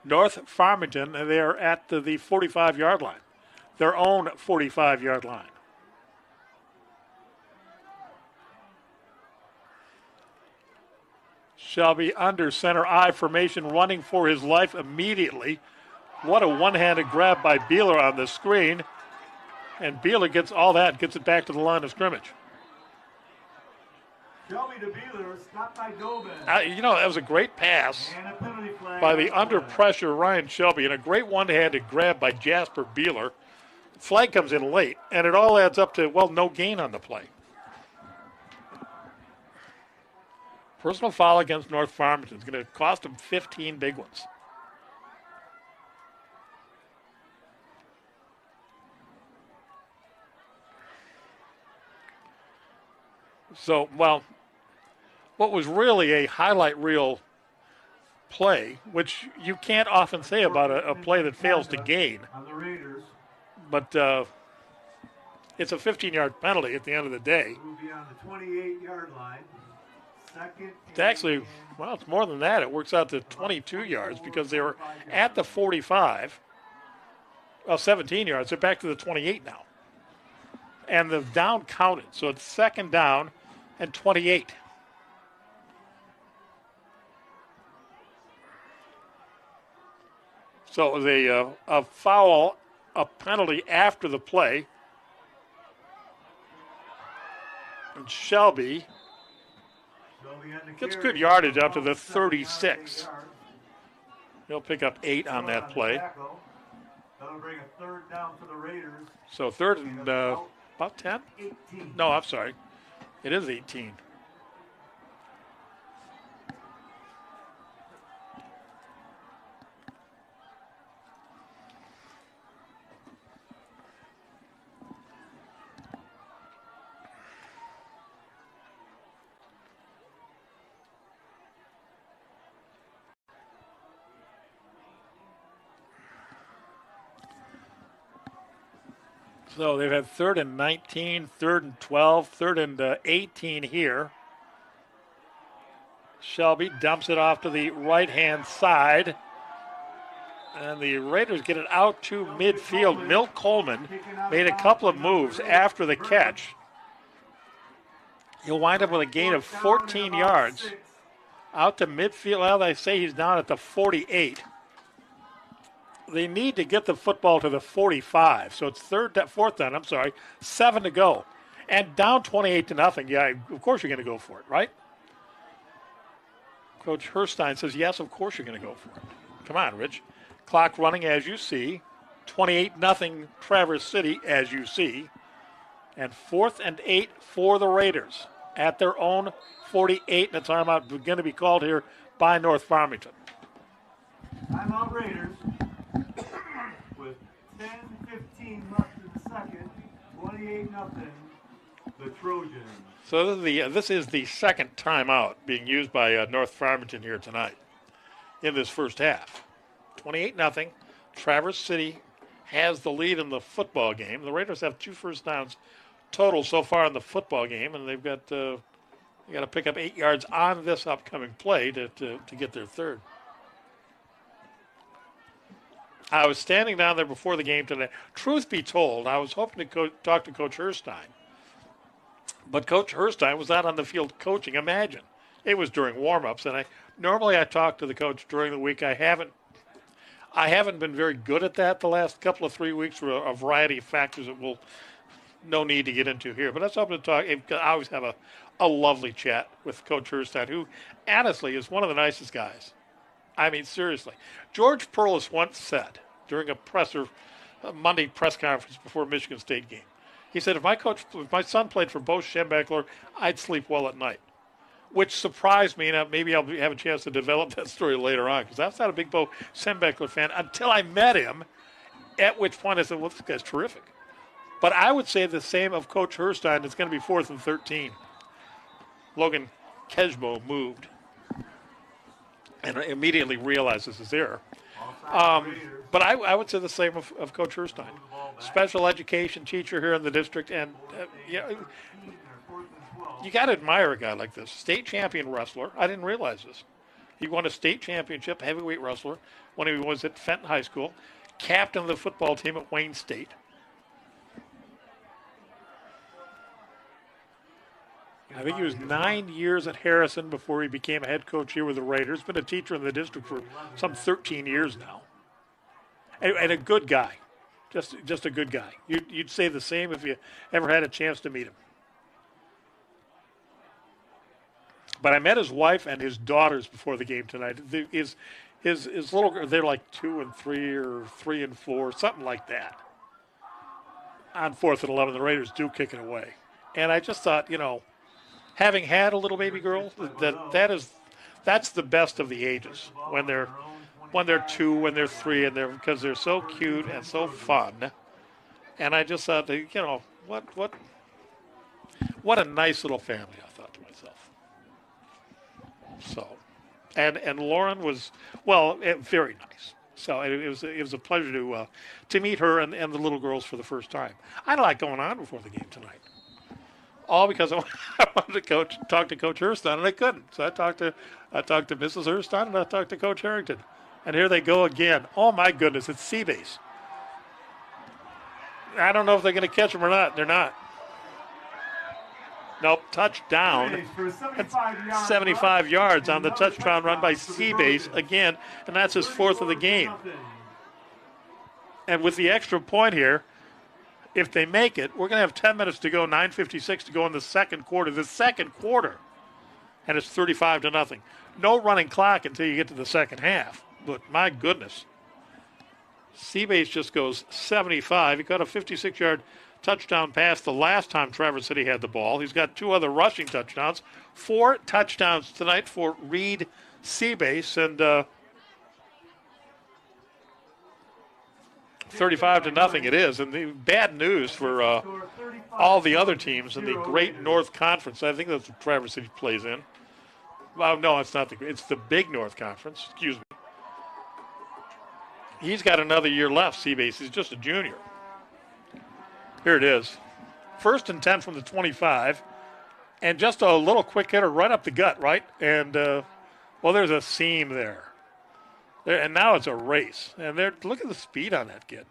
North Farmington. They are at the 45-yard line, their own 45-yard line. Shelby under center I formation, running for his life immediately. What a one-handed grab by Beeler on the screen. And Beeler gets all that, gets it back to the line of scrimmage. Shelby to Beeler, stopped by Dobin. That was a great pass by the under pressure Ryan Shelby, and a great one-handed grab by Jasper Beeler. Flag comes in late, and it all adds up to, no gain on the play. Personal foul against North Farmington is going to cost them 15 big ones. So, what was really a highlight reel play, which you can't often say about a play that fails to gain, on the Raiders, but it's a 15-yard penalty at the end of the day. Will be on the 28-yard line. Second. It's actually, it's more than that. It works out to 22 yards because they were at the 45. 17 yards. They're back to the 28 now. And the down counted. So it's 2nd down and 28. So it was a foul, a penalty after the play. And Shelby gets good yardage out to the 36. He'll pick up 8 on that play. That'll bring a 3rd down for the Raiders. So 3rd and about 10? 18. No, I'm sorry. It is 18. So they've had 3rd and 19, 3rd and 12, 3rd and 18 here. Shelby dumps it off to the right-hand side. And the Raiders get it out to midfield. Milt Coleman made a couple of moves after the catch. He'll wind up with a gain of 14 yards out to midfield. Well, they say he's down at the 48. They need to get the football to the 45. So it's 4th down, 7 to go. And down 28-0. Yeah, of course you're going to go for it, right? Coach Herstein says, yes, of course you're going to go for it. Come on, Rich. Clock running as you see. 28-0 Traverse City as you see. And 4th and 8 for the Raiders at their own 48. And a timeout going to be called here by North Farmington. Timeout Raiders. With 10:15 left in the second, 28-0, the Trojans. So this is the second timeout being used by North Farmington here tonight in this first half. 28-0. Traverse City has the lead in the football game. The Raiders have 2 first downs total so far in the football game, and they've got to pick up 8 yards on this upcoming play to get their 3rd. I was standing down there before the game today. Truth be told, I was hoping to talk to Coach Herstein. But Coach Herstein was not on the field coaching. Imagine. It was during warm-ups, and normally I talk to the coach during the week. I haven't been very good at that the last couple of 3 weeks for a variety of factors that we'll no need to get into here. But I was hoping to talk. I always have a lovely chat with Coach Herstein, who honestly is one of the nicest guys. I mean, seriously. George Perlis once said during a Monday press conference before Michigan State game, he said, if my son played for Bo Schembechler, I'd sleep well at night, which surprised me, and maybe I'll have a chance to develop that story later on, because I was not a big Bo Schembechler fan until I met him, at which point I said, well, this guy's terrific. But I would say the same of Coach Herstein. It's going to be 4th and 13. Logan Kesbo moved. and immediately realizes his error. Offside Raiders. But I would say the same of Coach Herstein. Special education teacher here in the district, and yeah, you got to admire a guy like this. State champion wrestler. I didn't realize this. He won a state championship heavyweight wrestler when he was at Fenton High School. Captain of the football team at Wayne State. I think he was 9 years at Harrison before he became a head coach here with the Raiders. Been a teacher in the district for some 13 years now. And a good guy. Just a good guy. You'd say the same if you ever had a chance to meet him. But I met his wife and his daughters before the game tonight. His little girl, they're like 2 and 3 or 3 and 4, something like that. On 4th and 11, the Raiders do kick it away. And I just thought, having had a little baby girl, that's the best of the ages when they're 2, when they're 3, and because they're so cute and so fun. And I just thought, what a nice little family, I thought to myself. So, and Lauren was very nice. So it was a pleasure to meet her and the little girls for the first time. I had a lot going on before the game tonight. All because I wanted to talk to Coach Herstein, and I couldn't. So I talked to Mrs. Herstein, and I talked to Coach Harrington. And here they go again. Oh, my goodness, it's Seabase. I don't know if they're going to catch him or not. They're not. Nope, touchdown. 75 yards on the touchdown run by Seabase again, and that's his 4th of the game. And with the extra point here, if they make it, we're going to have 10 minutes to go, 9:56 to go in the second quarter. And it's 35-0. No running clock until you get to the second half. But my goodness. Seabase just goes 75. He got a 56-yard touchdown pass the last time Traverse City had the ball. He's got 2 other rushing touchdowns. 4 touchdowns tonight for Reed Seabase. And 35-0 it is. And the bad news for all the other teams in the Great North Conference. I think that's what Traverse City plays in. Well, no, it's not it's the Big North Conference. Excuse me. He's got another year left, Seabase. He's just a junior. Here it is. 1st and 10 from the 25. And just a little quick hitter right up the gut, right? And, there's a seam there. And now it's a race. And look at the speed on that kid.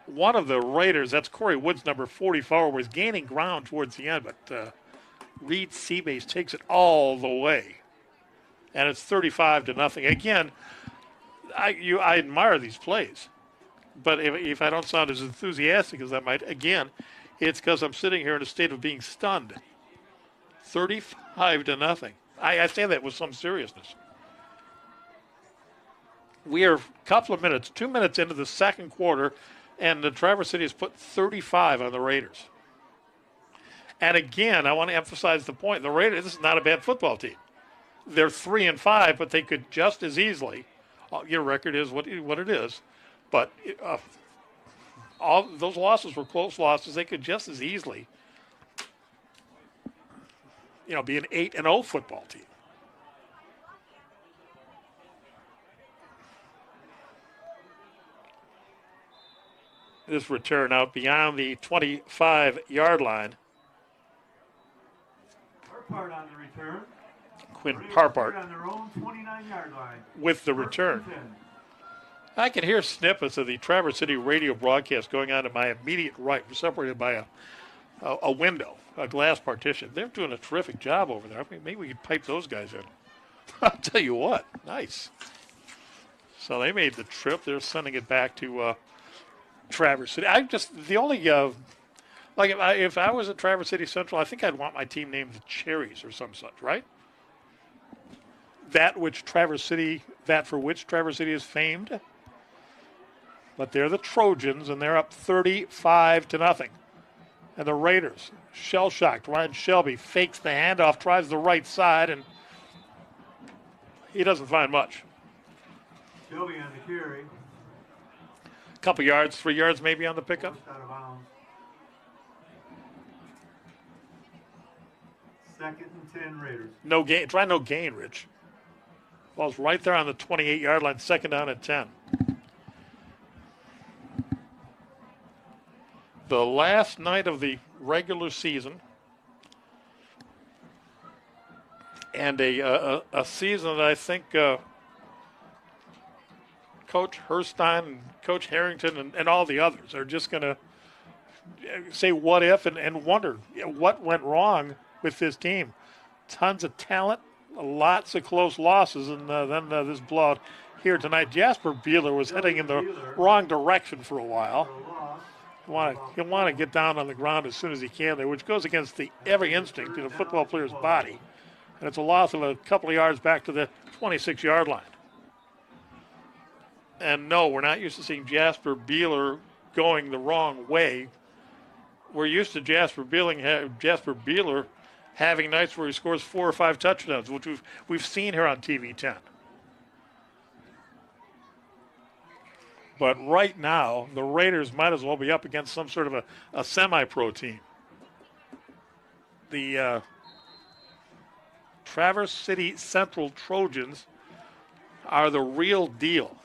One of the Raiders, that's Corey Woods, number 44, was gaining ground towards the end, but Reed Seabase takes it all the way. And it's 35-0. Again, I admire these plays. But if I don't sound as enthusiastic as I might, again, it's because I'm sitting here in a state of being stunned. 35-0. I say that with some seriousness. We are a couple of minutes, 2 minutes into the second quarter, and the Traverse City has put 35 on the Raiders. And again, I want to emphasize the point. The Raiders, this is not a bad football team. They're 3-5, but they could just as easily. Your record is what it is. But all those losses were close losses. They could just as easily, be an 8-0 football team. This return out beyond the 25-yard line. Parpart on the return. Quinn Parpart on their own 29-yard line. With the return. I can hear snippets of the Traverse City radio broadcast going on to my immediate right. We're separated by a window, a glass partition. They're doing a terrific job over there. Maybe we could pipe those guys in. I'll tell you what. Nice. So they made the trip. They're sending it back to Traverse City. If I was at Traverse City Central, I think I'd want my team named the Cherries or some such, right? That for which Traverse City is famed. But they're the Trojans, and they're up 35-0. And the Raiders, shell-shocked. Ryan Shelby fakes the handoff, tries the right side, and he doesn't find much. Shelby on the carry. Couple yards, 3 yards maybe on the pickup. Out of bounds. 2nd and 10 Raiders. No gain. Try no gain, Rich. Ball's right there on the 28-yard line, second down at 10. The last night of the regular season, and a season that I think Coach Herstein and Coach Harrington and all the others are just going to say what if and wonder what went wrong with this team. Tons of talent, lots of close losses, and then this blowout here tonight. Jasper Beeler was heading in the wrong direction for a while. He'll want to get down on the ground as soon as he can there, which goes against every instinct in a football player's body. And it's a loss of a couple of yards back to the 26-yard line. And no, we're not used to seeing Jasper Beeler going the wrong way. We're used to Jasper Beeler having nights where he scores 4 or 5 touchdowns, which we've seen here on TV 10. But right now, the Raiders might as well be up against some sort of a semi-pro team. The Traverse City Central Trojans are the real deal.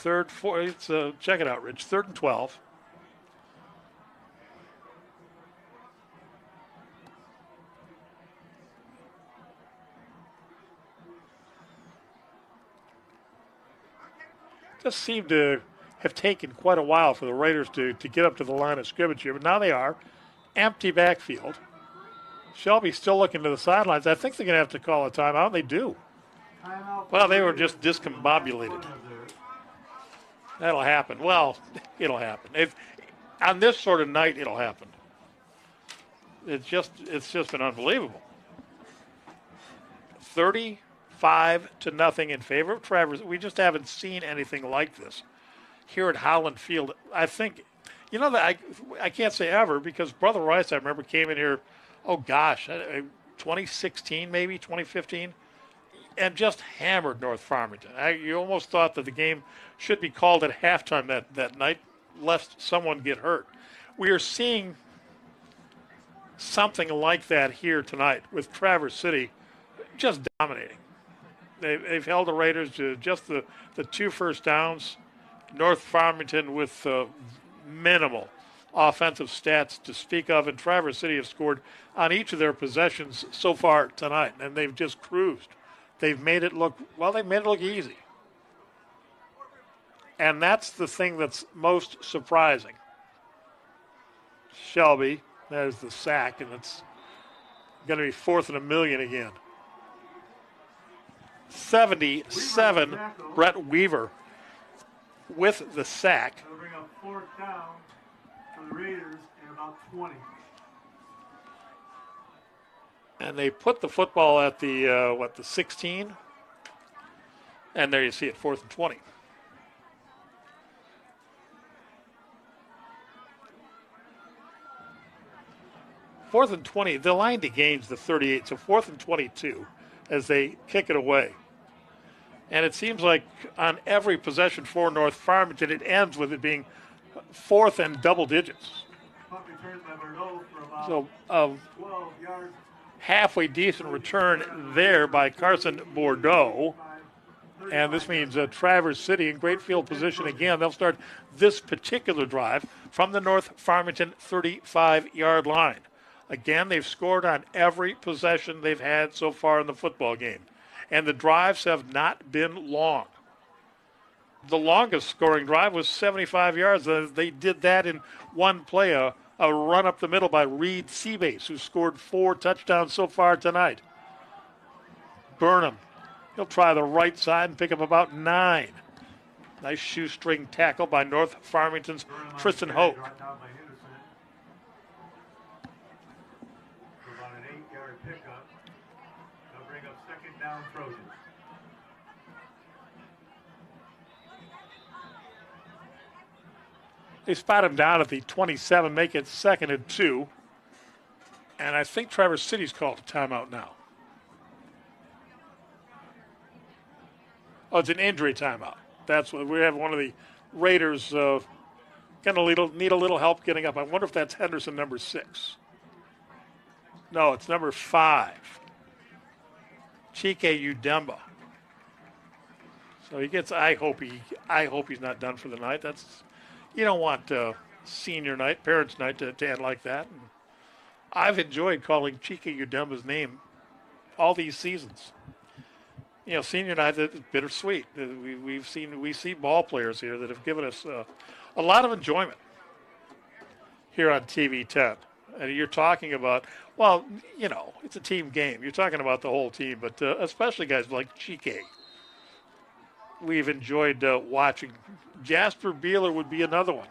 Check it out, Rich. 3rd and 12. Just seemed to have taken quite a while for the Raiders to get up to the line of scrimmage here, but now they are. Empty backfield. Shelby's still looking to the sidelines. I think they're going to have to call a timeout. They do. Well, they were just discombobulated. That'll happen. Well, it'll happen. On this sort of night, it'll happen. It's just been unbelievable. 35-0 in favor of Traverse. We just haven't seen anything like this here at Holland Field. I think, that I can't say ever because Brother Rice, I remember, came in here, 2016 maybe, 2015, and just hammered North Farmington. You almost thought that the game should be called at halftime that night, lest someone get hurt. We are seeing something like that here tonight with Traverse City just dominating. They've held the Raiders to just the 2 first downs. North Farmington with minimal offensive stats to speak of, and Traverse City have scored on each of their possessions so far tonight, and they've just cruised. They've made it look easy. And that's the thing that's most surprising. Shelby, there's the sack, and it's going to be 4th and 1,000,000 again. 77, Brett Weaver with the sack. They'll bring up 4th down for the Raiders in about 20. And they put the football at the 16. And there you see it, 4th and 20. Fourth and 20. The line to gain's the 38, so 4th and 22 as they kick it away. And it seems like on every possession for North Farmington, it ends with it being 4th and double digits. So 12 yards. Halfway decent return there by Carson Bordeaux. And this means Traverse City in great field position again. They'll start this particular drive from the North Farmington 35-yard line. Again, they've scored on every possession they've had so far in the football game. And the drives have not been long. The longest scoring drive was 75 yards. They did that in one play, a run up the middle by Reed Seabase, who scored 4 touchdowns so far tonight. Burnham, he'll try the right side and pick up about 9. Nice shoestring tackle by North Farmington's Tristan Hoke. About an 8-yard pickup. They'll bring up 2nd down Trojans. They spot him down at the 27, make it 2nd and 2. And I think Traverse City's called a timeout now. Oh, it's an injury timeout. That's what we have. One of the Raiders going to need a little help getting up. I wonder if that's Henderson, number 6. No, it's number 5. Chike Udemba. So he gets. I hope he's not done for the night. You don't want senior night, parents' night to end like that. And I've enjoyed calling Chike Udemba's name all these seasons. Senior night is bittersweet. We see ball players here that have given us a lot of enjoyment here on TV 10. And you're talking about, it's a team game. You're talking about the whole team, but especially guys like Chike. We've enjoyed watching. Jasper Beeler would be another one.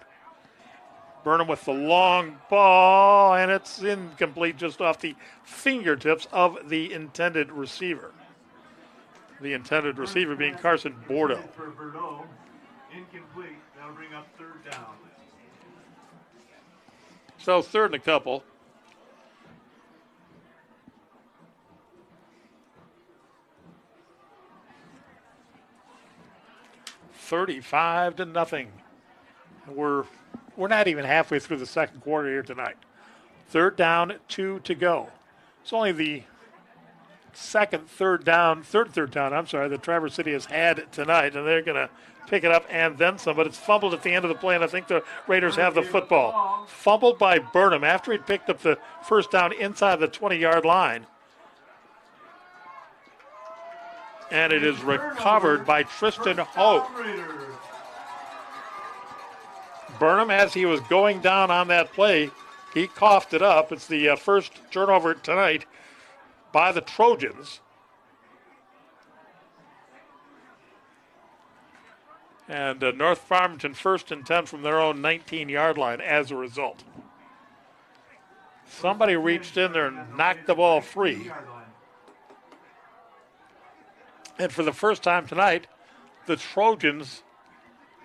Burnham with the long ball, and it's incomplete just off the fingertips of the intended receiver. The intended receiver being Carson Bordeaux. For Bordeaux, incomplete. That'll bring up third down. So third and a couple. $35-0. We're not even halfway through the second quarter here tonight. Third down, 2 to go. It's only the third down that Traverse City has had tonight, and they're going to pick it up and then some, but it's fumbled at the end of the play, and I think the Raiders have the football. Fumbled by Burnham after he picked up the first down inside the 20-yard line. And it is recovered by Tristan Hope. Burnham, as he was going down on that play, he coughed it up. It's the first turnover tonight by the Trojans. And North Farmington 1st and 10 from their own 19-yard line as a result. Somebody reached in there and knocked the ball free. And for the first time tonight, the Trojans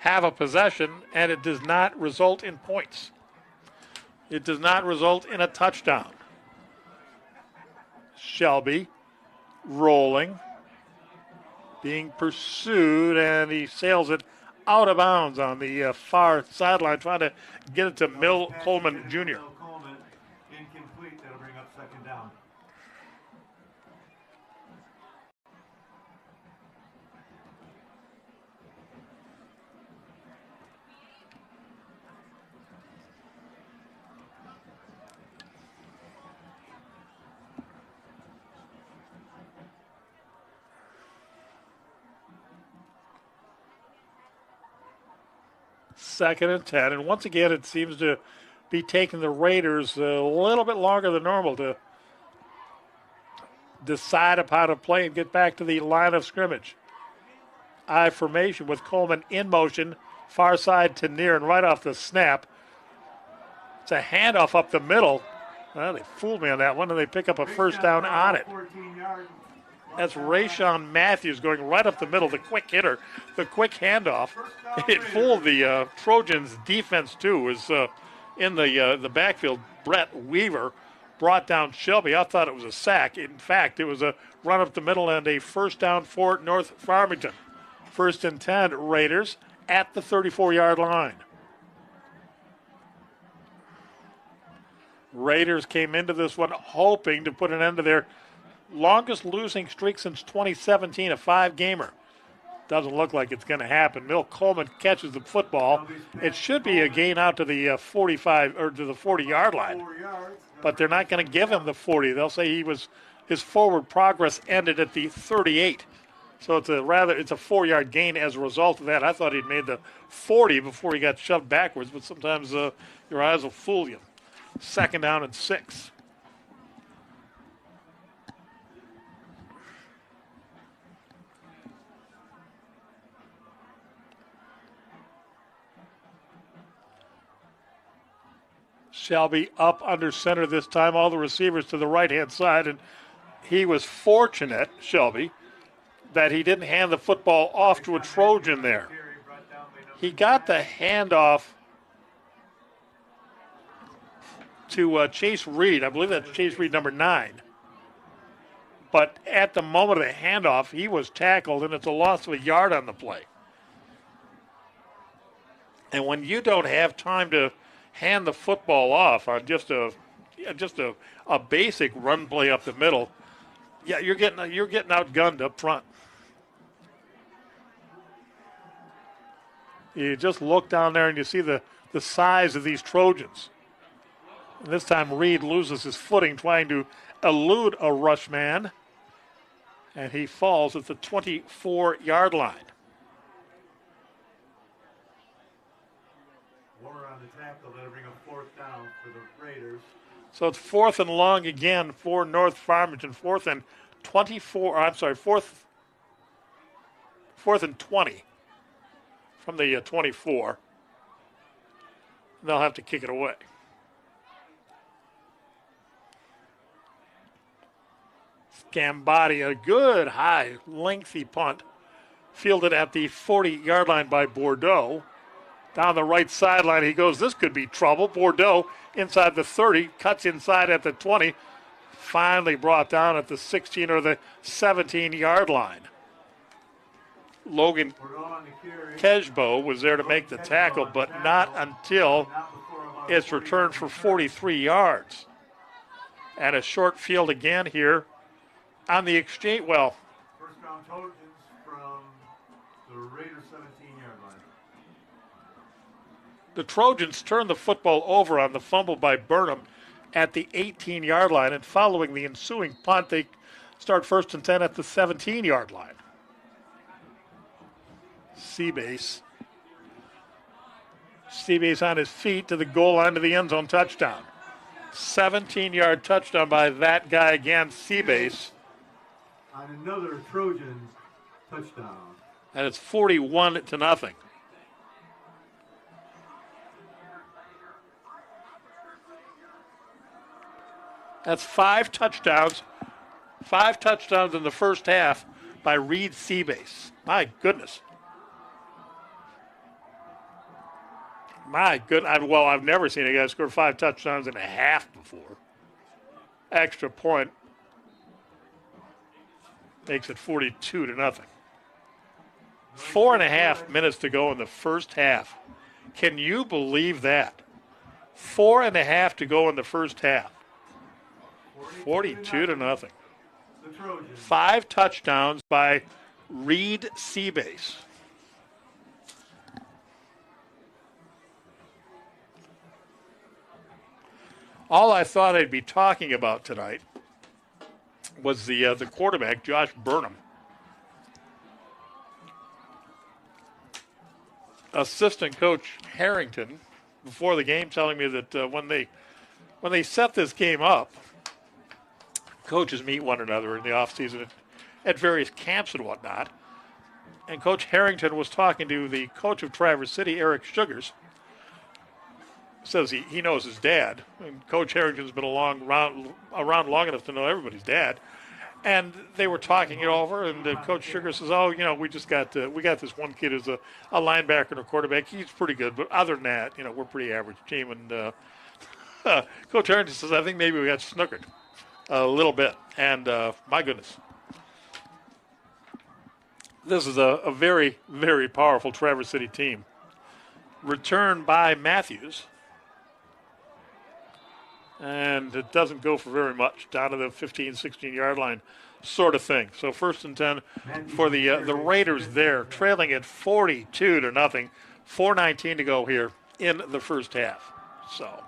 have a possession, and it does not result in points. It does not result in a touchdown. Shelby rolling, being pursued, and he sails it out of bounds on the far sideline, trying to get it to Mill Coleman Jr. Incomplete. That'll bring up second down. Second and 10. And once again, it seems to be taking the Raiders a little bit longer than normal to decide upon how to play and get back to the line of scrimmage. I formation with Coleman in motion, far side to near, and right off the snap. It's a handoff up the middle. Well, they fooled me on that one, and they pick up a first down on it. That's Rayshon Matthews going right up the middle, the quick hitter, the quick handoff. It fooled the Trojans' defense, too. Was in the backfield. Brett Weaver brought down Shelby. I thought it was a sack. In fact, it was a run up the middle and a first down for North Farmington. 1st and 10, Raiders at the 34-yard line. Raiders came into this one hoping to put an end to their longest losing streak since 2017, a 5-gamer. Doesn't look like it's going to happen. Mill Coleman catches the football. It should be a gain out to the 45 or to the 40-yard line, but they're not going to give him the 40. They'll say his forward progress ended at the 38. So it's a 4-yard gain as a result of that. I thought he'd made the 40 before he got shoved backwards, but sometimes your eyes will fool you. 2nd down and 6. Shelby up under center this time, all the receivers to the right-hand side, and he was fortunate, Shelby, that he didn't hand the football off to a Trojan there. He got the handoff to Chase Reed. I believe that's Chase Reed, number 9. But at the moment of the handoff, he was tackled, and it's a loss of a yard on the play. And when you don't have time to hand the football off on just a basic run play up the middle, Yeah, you're getting outgunned up front. You just look down there and you see the size of these Trojans. And this time Reed loses his footing trying to elude a rush man, and he falls at the 24-yard line. Warner on the tackle. That'll bring a 4th down for the Raiders. So it's 4th and long again for North Farmington. 4th and 20 from the 24. They'll have to kick it away. Gambati, a good high, lengthy punt, fielded at the 40-yard line by Bordeaux. Down the right sideline he goes. This could be trouble. Bordeaux inside the 30, cuts inside at the 20, finally brought down at the 16 or the 17-yard line. Logan Kejbo was there to make the tackle, but not until it's returned for 43 yards. And a short field again here on the exchange. Well, first down Trojans from the Raiders 17-yard line. The Trojans turn the football over on the fumble by Burnham at the 18-yard line, and following the ensuing punt, they start 1st and 10 at the 17-yard line. Seabase on his feet to the goal line to the end zone, touchdown. 17-yard touchdown by that guy again, Seabase. On another Trojans touchdown. And it's 41-0. That's 5 touchdowns. 5 touchdowns in the first half by Reed Seabase. My goodness. Well, I've never seen a guy score 5 touchdowns in a half before. Extra point makes it 42-0. 4.5 minutes to go in the first half. Can you believe that? 4.5 to go in the first half. 42-0. 5 touchdowns by Reed Seabase. All I thought I'd be talking about tonight was the quarterback, Josh Burnham. Assistant coach Harrington, before the game, telling me that when they set this game up, coaches meet one another in the offseason at various camps and whatnot. And Coach Harrington was talking to the coach of Traverse City, Eric Sugars. Says he knows his dad. And Coach Harrington's been around long enough to know everybody's dad. And they were talking it over, and Coach Sugar says, we just got this one kid who's a linebacker and a quarterback. He's pretty good, but other than that, we're a pretty average team. And Coach Harrington says, I think maybe we got snookered a little bit. And my goodness, this is a very, very powerful Traverse City team. Return by Matthews. And it doesn't go for very much, down to the 15, 16-yard line sort of thing. So 1st and 10 for the Raiders there, trailing at 42-0. 4:19 to go here in the first half. So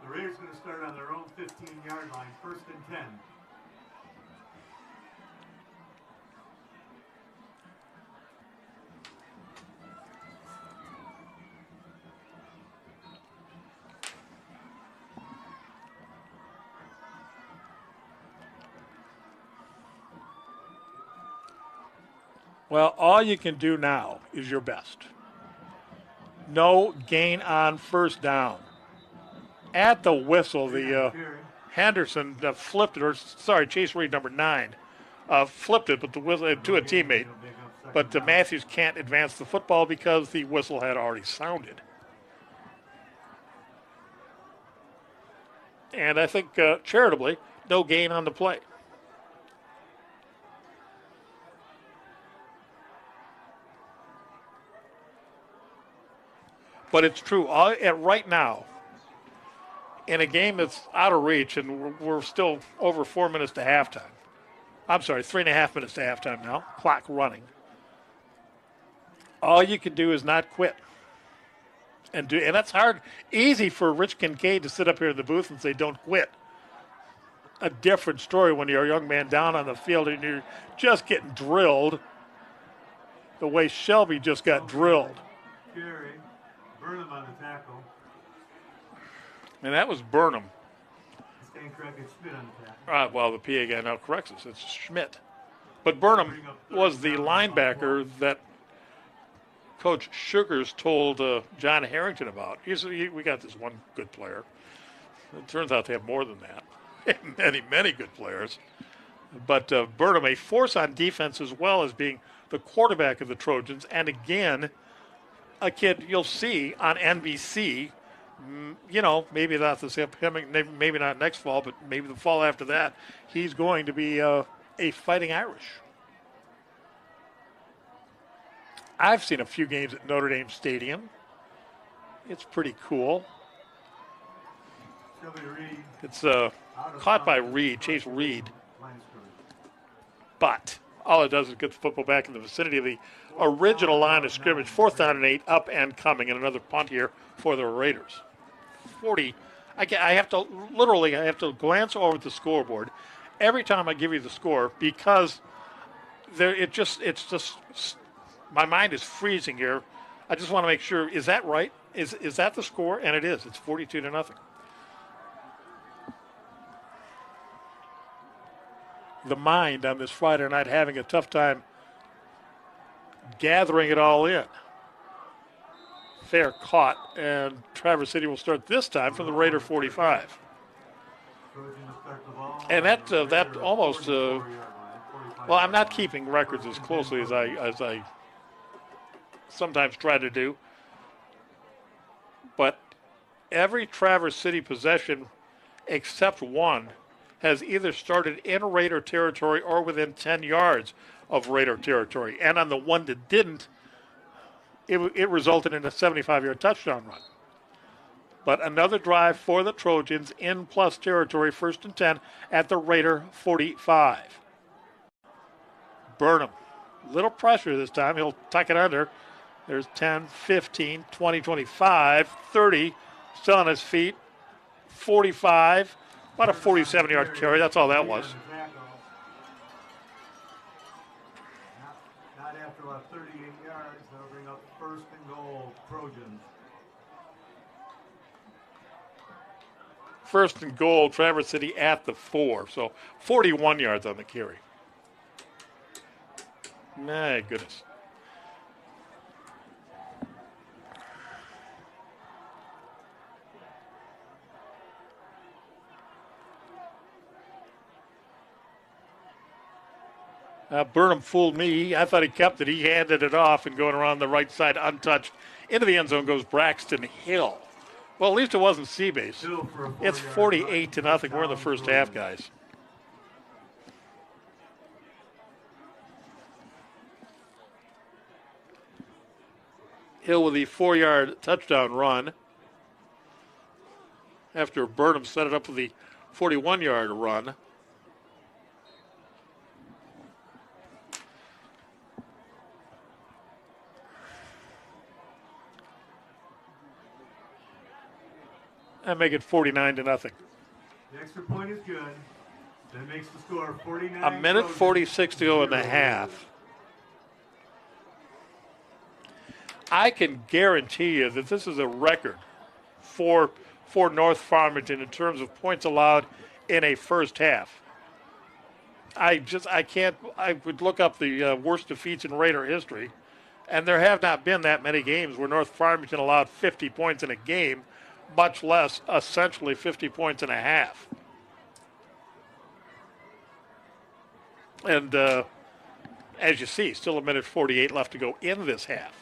the Raiders going to start on their own 15-yard line, 1st and 10. Well, all you can do now is your best. No gain on first down. At the whistle, the Henderson flipped it, Chase Reed, number 9, flipped it, but the whistle to a teammate. But Matthews can't advance the football because the whistle had already sounded. And I think, charitably, no gain on the play. But it's true. Right now, in a game that's out of reach, and we're still over 4 minutes to halftime. I'm sorry, 3.5 minutes to halftime now. Clock running. All you can do is not quit. And that's hard, easy for Rich Kincaid to sit up here in the booth and say, don't quit. A different story when you're a young man down on the field and you're just getting drilled the way Shelby just got drilled. Gary, Burnham on the tackle. And that was Burnham. Stand corrected, Schmidt on the tackle. Well, the PA guy now corrects us. It's Schmidt. But Burnham was the linebacker that Coach Sugars told John Harrington about. We got this one good player. It turns out they have more than that. Many, many good players. But Burnham, a force on defense as well as being the quarterback of the Trojans. And again, a kid you'll see on NBC, maybe not this upcoming, maybe not next fall, but maybe the fall after that, he's going to be a Fighting Irish. I've seen a few games at Notre Dame Stadium. It's pretty cool. It's caught by Reed, Chase Reed. But all it does is get the football back in the vicinity of the original line of scrimmage. 4th down and 8, up and coming, and another punt here for the Raiders. 40. I have to glance over the scoreboard every time I give you the score because it's just my mind is freezing here. I just want to make sure, is that right? Is that the score? And it is. It's 42-0. The mind on this Friday night having a tough time gathering it all in. Fair caught, and Traverse City will start this time from the Raider 45. And that almost, well, I'm not keeping records as closely as I sometimes try to do, but every Traverse City possession except one has either started in Raider territory or within 10 yards of Raider territory. And on the one that didn't, it resulted in a 75-yard touchdown run. But another drive for the Trojans in plus territory, 1st and 10 at the Raider 45. Burnham, little pressure this time. He'll tuck it under. There's 10, 15, 20, 25, 30, still on his feet, 45, about a 47-yard carry. That's all that was. Not after about 38 yards. That'll bring up 1st and goal, Trojans. 1st and goal, Traverse City at the 4. So 41 yards on the carry. My goodness. Burnham fooled me. I thought he kept it. He handed it off and going around the right side untouched. Into the end zone goes Braxton Hill. Well, at least it wasn't Seabase. It's 48-0. We're in the first half, guys. Hill with the 4-yard touchdown run after Burnham set it up with the 41-yard run. And make it 49-0. The extra point is good. That makes the score 49. A minute 46 to go in the half. I can guarantee you that this is a record for North Farmington in terms of points allowed in a first half. I would look up the worst defeats in Raider history, and there have not been that many games where North Farmington allowed 50 points in a game, much less essentially 50 points in a half. And as you see, still a minute 48 left to go in this half.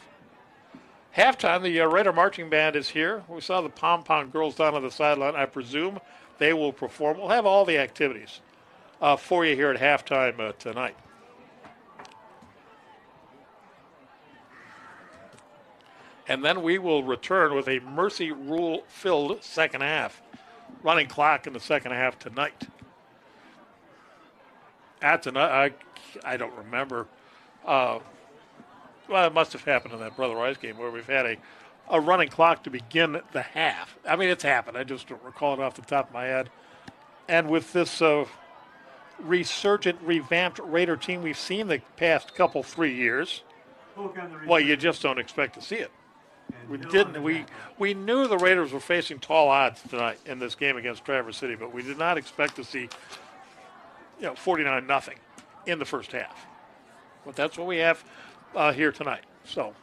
Halftime, the Raider Marching Band is here. We saw the pom-pom girls down on the sideline. I presume they will perform. We'll have all the activities for you here at halftime tonight. And then we will return with a Mercy Rule-filled second half. running clock in the second half tonight. That's I don't remember. Well, it must have happened in that Brother Rice game where we've had a running clock to begin the half. I mean, it's happened. I just don't recall it off the top of my head. And with this resurgent, revamped Raider team we've seen the past 3 years, well, you just don't expect to see it. We didn't. We knew the Raiders were facing tall odds tonight in this game against Traverse City, but we did not expect to see 49-0 in the first half. But that's what we have here tonight. So.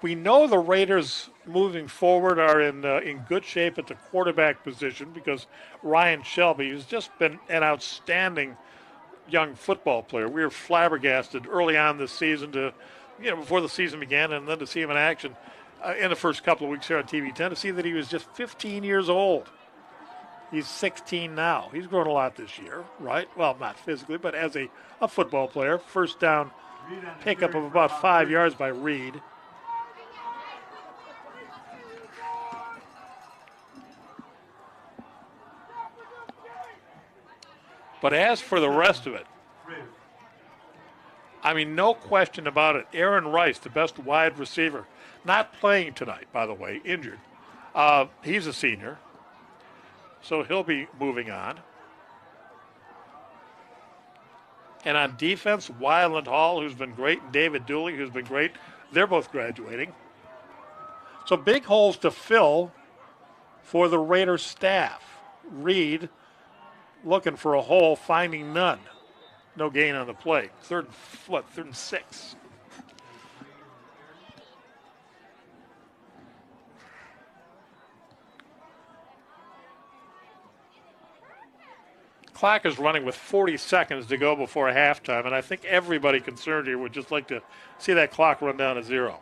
We know the Raiders moving forward are in good shape at the quarterback position because Ryan Shelby has just been an outstanding young football player. We were flabbergasted early on this season before the season began, and then to see him in action in the first couple of weeks here on TV 10 to see that he was just 15 years old. He's 16 now. He's grown a lot this year, right? Well, not physically, but as a football player. First down pickup of about 5 yards by Reed. But as for the rest of it, I mean, no question about it. Aaron Rice, the best wide receiver, not playing tonight, by the way, injured. He's a senior, so he'll be moving on. And on defense, Wyland Hall, who's been great, and David Dooley, who's been great, they're both graduating. So big holes to fill for the Raiders staff. Reed looking for a hole, finding none. No gain on the play. Third and 6. Clock is running with 40 seconds to go before halftime, and I think everybody concerned here would just like to see that clock run down to 0.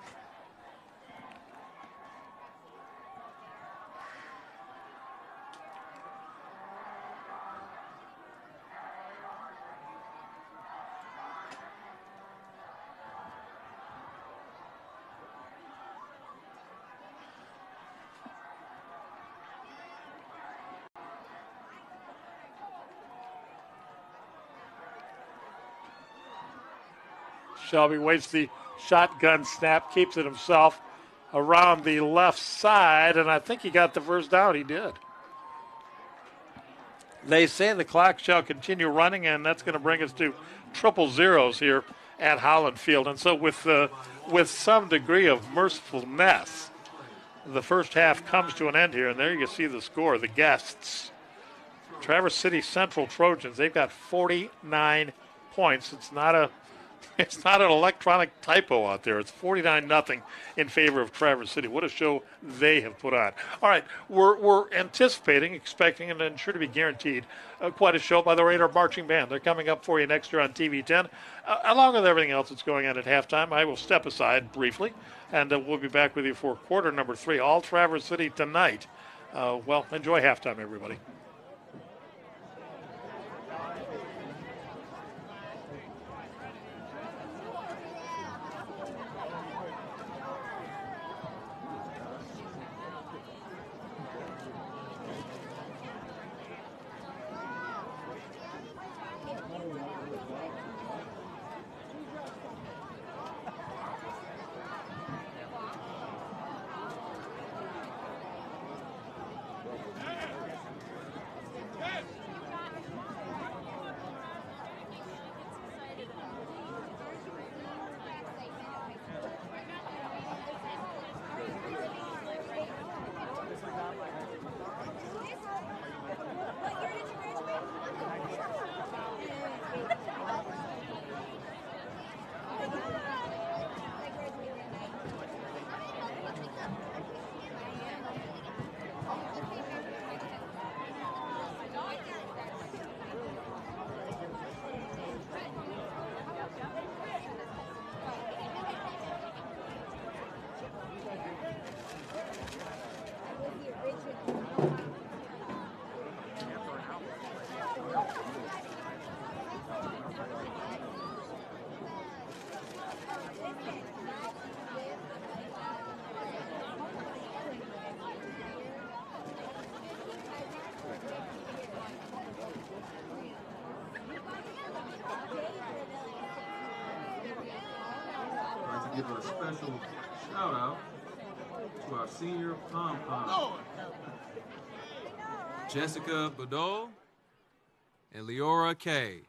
Shelby waits the shotgun snap, keeps it himself around the left side, and I think he got the first down. He did. They say the clock shall continue running, and that's going to bring us to triple zeros here at Holland Field. And so with some degree of mercifulness, the first half comes to an end here, and there you see the score. The guests, Traverse City Central Trojans, they've got 49 points. It's not an electronic typo out there. It's 49-0 in favor of Traverse City. What a show they have put on. All right, we're anticipating, expecting, and sure to be guaranteed quite a show by the Raider Marching Band. They're coming up for you next year on TV 10. Along with everything else that's going on at halftime, I will step aside briefly, and we'll be back with you for quarter number 3. All Traverse City tonight. Enjoy halftime, everybody. give a special shout out to our senior pom-pom, Jessica Badol and Leora Kay.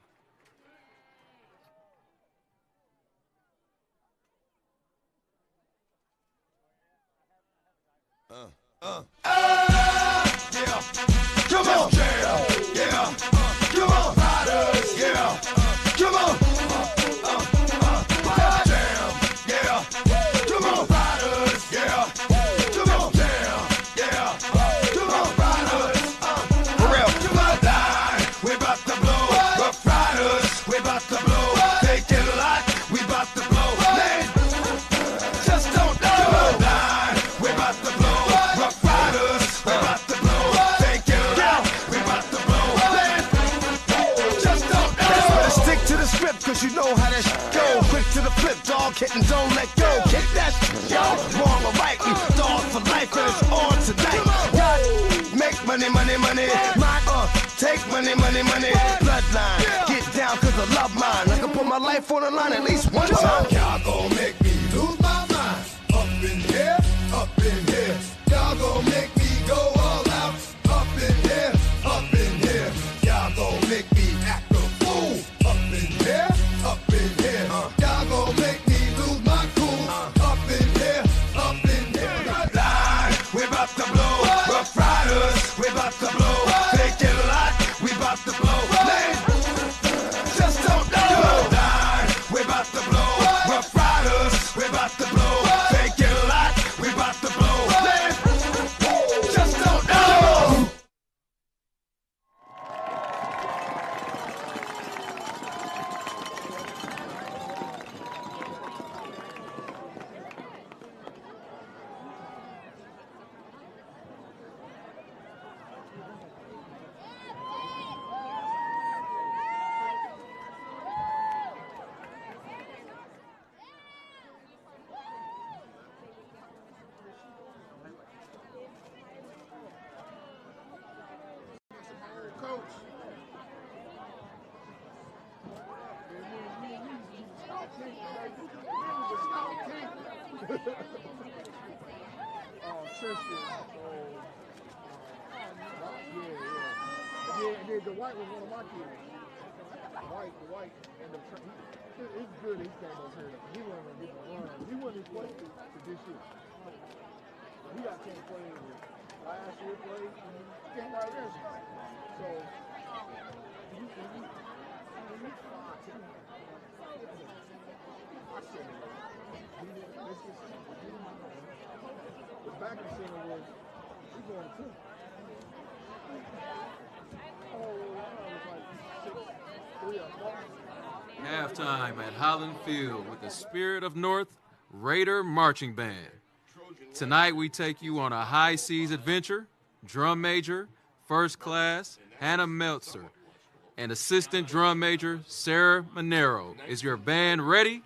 Yeah. Come on, jam. Yeah. Come on, riders. Yeah. Come on. Jam. Yeah. Come on, riders. Yeah. Come on, jam. Yeah. Come on, riders. For real. Come on, die. We about to blow. Rough riders. We about to blow. Take it a lot. We about to blow. Man, just don't know. Come on, die. We about to blow. Rough riders. We about to blow. Take it a lot. We about to blow. Man, just don't know. That's better stick to the script, cause you know how that go. Quick to the flip, dog, hit and don't let go. Kick that yo, wrong or right, we dog for life, and it's on tonight. Got make money, money, money. My take money, money, money. Bloodline, get down cause I love mine. I can put my life on the line at least one time. Y'all gon' make me lose my mind. Up in here, up in here. Y'all gon' make me go all out. Up in here, up in here. Y'all gon' make me act a fool. Up in here, up in here. Y'all gon' make me lose my cool. Up in here, up in here. Line, we about to blow. Rough riders, we about to blow. Take it a lot, we about to blow. Man, just don't know. Line, we about to blow. Rough riders, we about to blow. Take it a lot, we about to blow. Man, just don't know. Yeah, the white was one of my kids. The white, and it's good he came over here. He wasn't gonna get the run. He wasn't equated to this year. He got 10 plays. Last year played, and he came right against him. So, I said, he didn't miss this. The back of center was, he's going to 2. Halftime at Holland Field with the Spirit of North Raider Marching Band. Tonight we take you on a high seas adventure. Drum major, first class, Hannah Meltzer, and assistant drum major, Sarah Monero. Is your band ready?